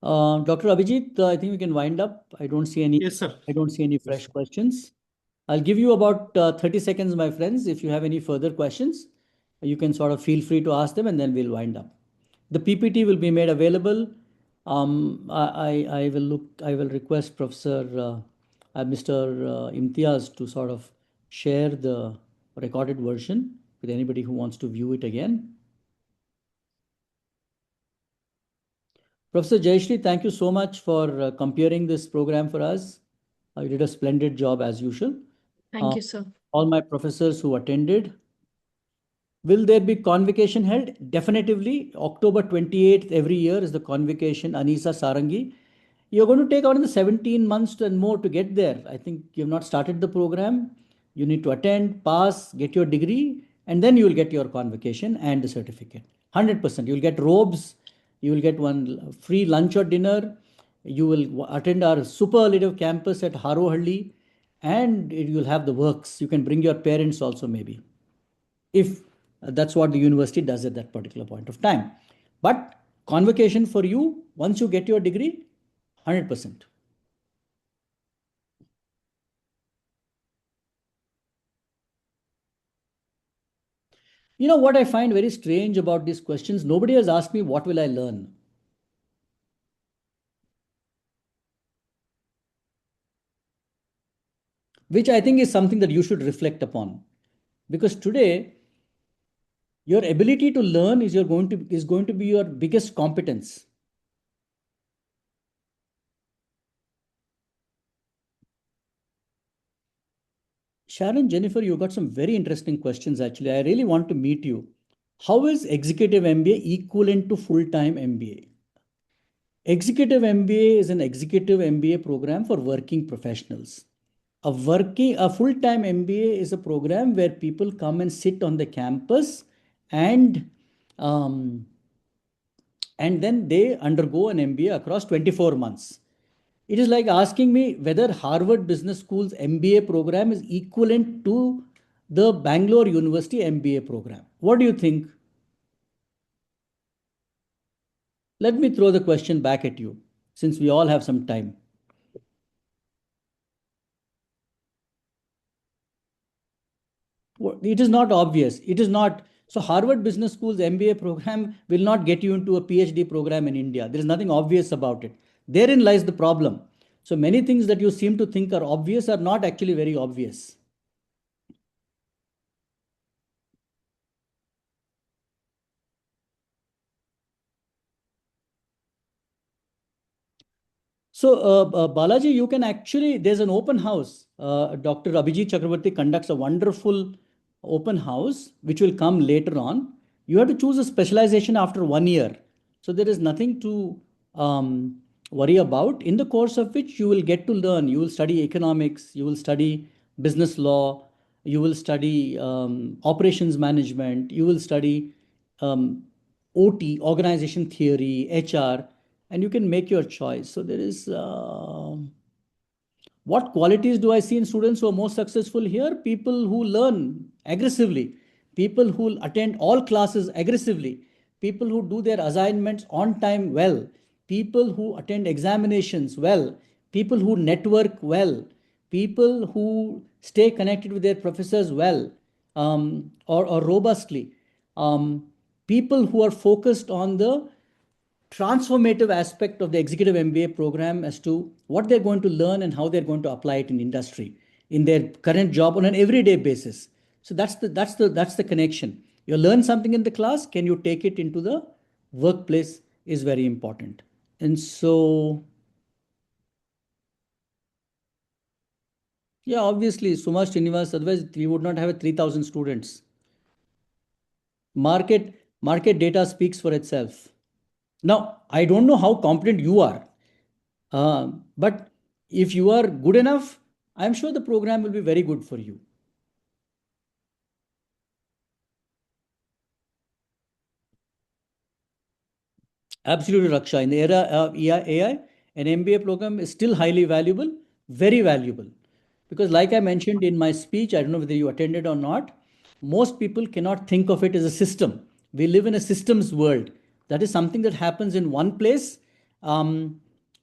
Dr. Abhijit, I think we can wind up. I don't see any. Yes, sir. I don't see any fresh questions. I'll give you about 30 seconds, my friends. If you have any further questions, you can sort of feel free to ask them, and then we'll wind up. The PPT will be made available. I will look. I will request Professor Mr. Imtiaz to sort of share the recorded version. with anybody who wants to view it again. Professor Jayashree, thank you so much for comparing this program for us. You did a splendid job as usual. Thank you, sir. All my professors who attended. Will there be convocation held? Definitively. October 28th every year is the convocation, Anisa Sarangi. You're going to take on the 17 months and more to get there. I think you've not started the program. You need to attend, pass, get your degree, and then you will get your convocation and the certificate. 100%. You'll get robes. You will get one free lunch or dinner. You will attend our superlative campus at Harohalli, and you'll have the works. You can bring your parents also, maybe, if that's what the university does at that particular point of time. But convocation for you, once you get your degree, 100%. You know what I find very strange about these questions? Nobody has asked me, what will I learn? Which I think is something that you should reflect upon. Because today, your ability to learn is going to be your biggest competence. Sharon, Jennifer, you got some very interesting questions actually. I really want to meet you. How is executive MBA equivalent to full-time MBA? Executive MBA is an executive MBA program for working professionals. A full-time MBA is a program where people come and sit on the campus and then they undergo an MBA across 24 months. It is like asking me whether Harvard Business School's MBA program is equivalent to the Bangalore University MBA program. What do you think? Let me throw the question back at you, since we all have some time. It is not obvious. It is not. So Harvard Business School's MBA program will not get you into a PhD program in India. There is nothing obvious about it. Therein lies the problem. So many things that you seem to think are obvious are not actually very obvious. So Balaji, you can actually, there's an open house. Dr. Abhijit Chakrabarti conducts a wonderful open house, which will come later on. You have to choose a specialization after 1 year. So there is nothing to worry about, in the course of which you will get to learn. You will study economics, you will study business law, you will study operations management, you will study OT, organization theory, HR, and you can make your choice. So there is, what qualities do I see in students who are most successful here? People who learn aggressively, people who attend all classes aggressively, people who do their assignments on time well, people who attend examinations well, people who network well, people who stay connected with their professors well, or robustly, people who are focused on the transformative aspect of the executive MBA program as to what they're going to learn and how they're going to apply it in industry, in their current job on an everyday basis. So that's the connection. You learn something in the class, can you take it into the workplace is very important. And so, yeah, obviously, Sumas Srinivas, otherwise we would not have 3,000 students. Market data speaks for itself. Now, I don't know how competent you are, but if you are good enough, I'm sure the program will be very good for you. Absolutely, Raksha. In the era of AI, an MBA program is still highly valuable, very valuable. Because like I mentioned in my speech, I don't know whether you attended or not, most people cannot think of it as a system. We live in a systems world. That is something that happens in one place,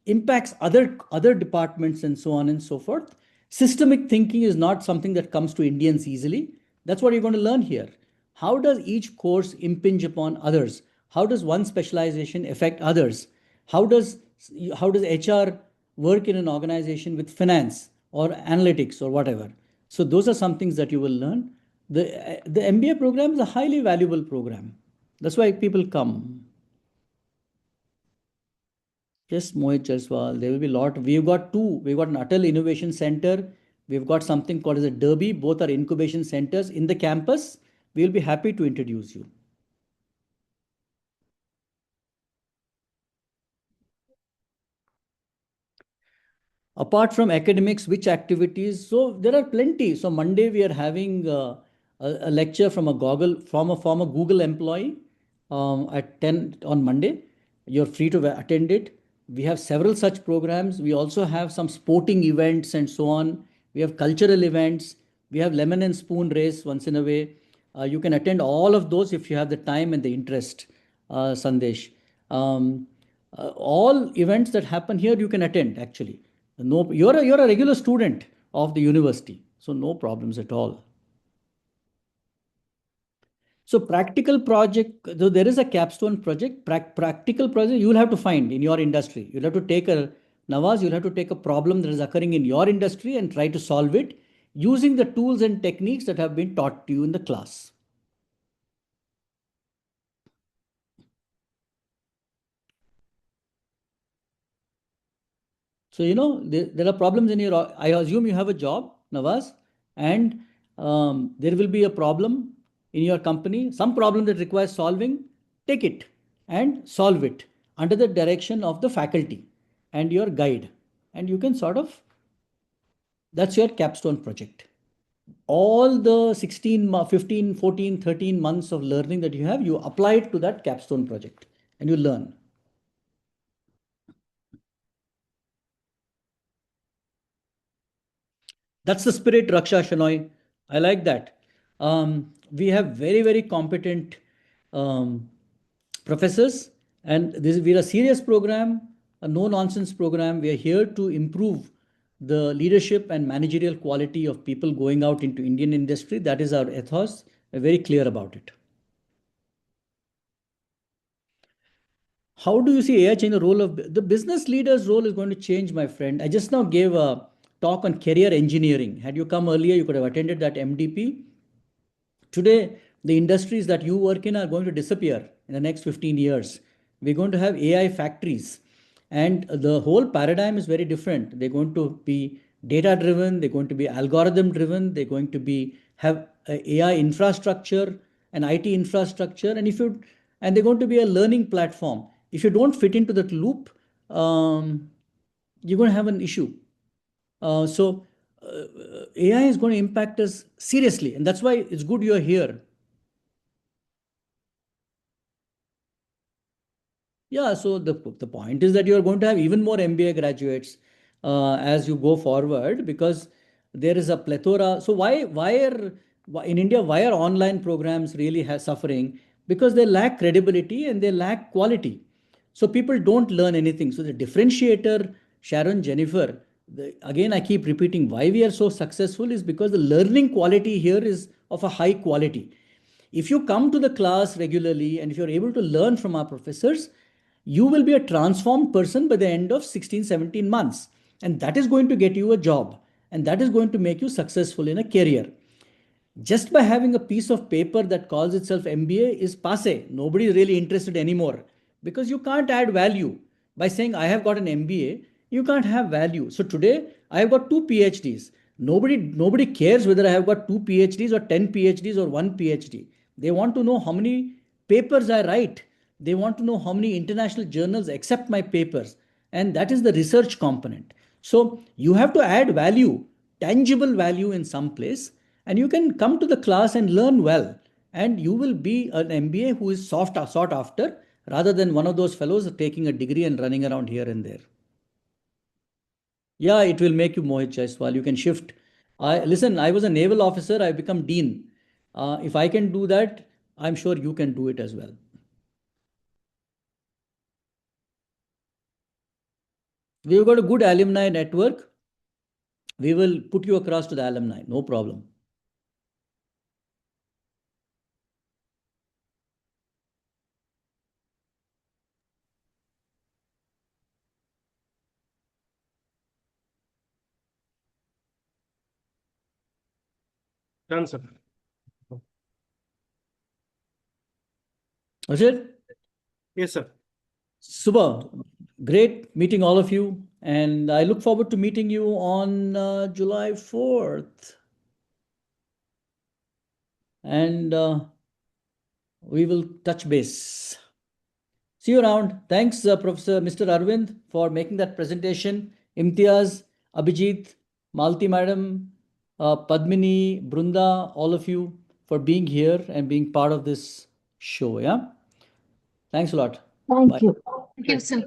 impacts other departments and so on and so forth. Systemic thinking is not something that comes to Indians easily. That's what you're going to learn here. How does each course impinge upon others? How does one specialization affect others? How does HR work in an organization with finance or analytics or whatever? So those are some things that you will learn. The MBA program is a highly valuable program. That's why people come. Yes, Mohit Jaiswal, there will be a lot. We've got two. We've got an Atal Innovation Center. We've got something called as a Derby. Both are incubation centers in the campus. We'll be happy to introduce you. Apart from academics, which activities? So there are plenty. So Monday we are having a lecture from a former Google employee at 10 on Monday. You're free to attend it. We have several such programs. We also have some sporting events and so on. We have cultural events. We have lemon and spoon race once in a way. You can attend all of those if you have the time and the interest, Sandesh. All events that happen here you can attend actually. No, you're a regular student of the university, so no problems at all. So practical project, so there is a capstone project, practical project you will have to find in your industry. You'll have to take a, Nawaz, you'll have to take a problem that is occurring in your industry and try to solve it using the tools and techniques that have been taught to you in the class. So, there are problems in your, I assume you have a job, Nawaz, and there will be a problem in your company, some problem that requires solving, take it and solve it under the direction of the faculty and your guide. And you can sort of, that's your capstone project. All the 16, 15, 14, 13 months of learning that you have, you apply it to that capstone project and you learn. That's the spirit, Raksha Shanoy. I like that. We have very, very competent professors, and we're a serious program, a no nonsense program. We are here to improve the leadership and managerial quality of people going out into Indian industry. That is our ethos. We're very clear about it. How do you see AI change the role of the business leader's role is going to change, my friend. I just now gave a talk on career engineering. Had you come earlier, you could have attended that MDP. Today, the industries that you work in are going to disappear in the next 15 years. We're going to have AI factories. And the whole paradigm is very different. They're going to be data driven, they're going to be algorithm driven, they're going to be have AI infrastructure and IT infrastructure. And they're going to be a learning platform. If you don't fit into that loop, you're going to have an issue. So AI is going to impact us seriously, and that's why it's good you're here. Yeah, so the point is that you're going to have even more MBA graduates as you go forward because there is a plethora. So in India, why are online programs really suffering? Because they lack credibility and they lack quality. So people don't learn anything. So the differentiator, Sharon, Jennifer, again, I keep repeating why we are so successful is because the learning quality here is of a high quality. If you come to the class regularly and if you're able to learn from our professors, you will be a transformed person by the end of 16, 17 months. And that is going to get you a job. And that is going to make you successful in a career. Just by having a piece of paper that calls itself MBA is passe. Nobody is really interested anymore because you can't add value. By saying I have got an MBA, you can't have value. So today I have got two PhDs. Nobody cares whether I have got two PhDs or 10 PhDs or one PhD. They want to know how many papers I write. They want to know how many international journals accept my papers. And that is the research component. So you have to add value, tangible value in some place, and you can come to the class and learn well. And you will be an MBA who is sought after rather than one of those fellows taking a degree and running around here and there. Yeah, it will make you Mohit Jaiswal. You can shift. Listen, I was a naval officer. I become dean. If I can do that, I'm sure you can do it as well. We've got a good alumni network. We will put you across to the alumni. No problem. Done, sir. That's it? Yes, sir. Super. Great meeting all of you. And I look forward to meeting you on July 4th. And we will touch base. See you around. Thanks, Professor Mr. Arvind, for making that presentation. Imtiaz, Abhijit, Malti Madam, Padmini, Brunda, all of you for being here and being part of this show. Yeah. Thanks a lot. Thank Bye. you. Thank you, sir.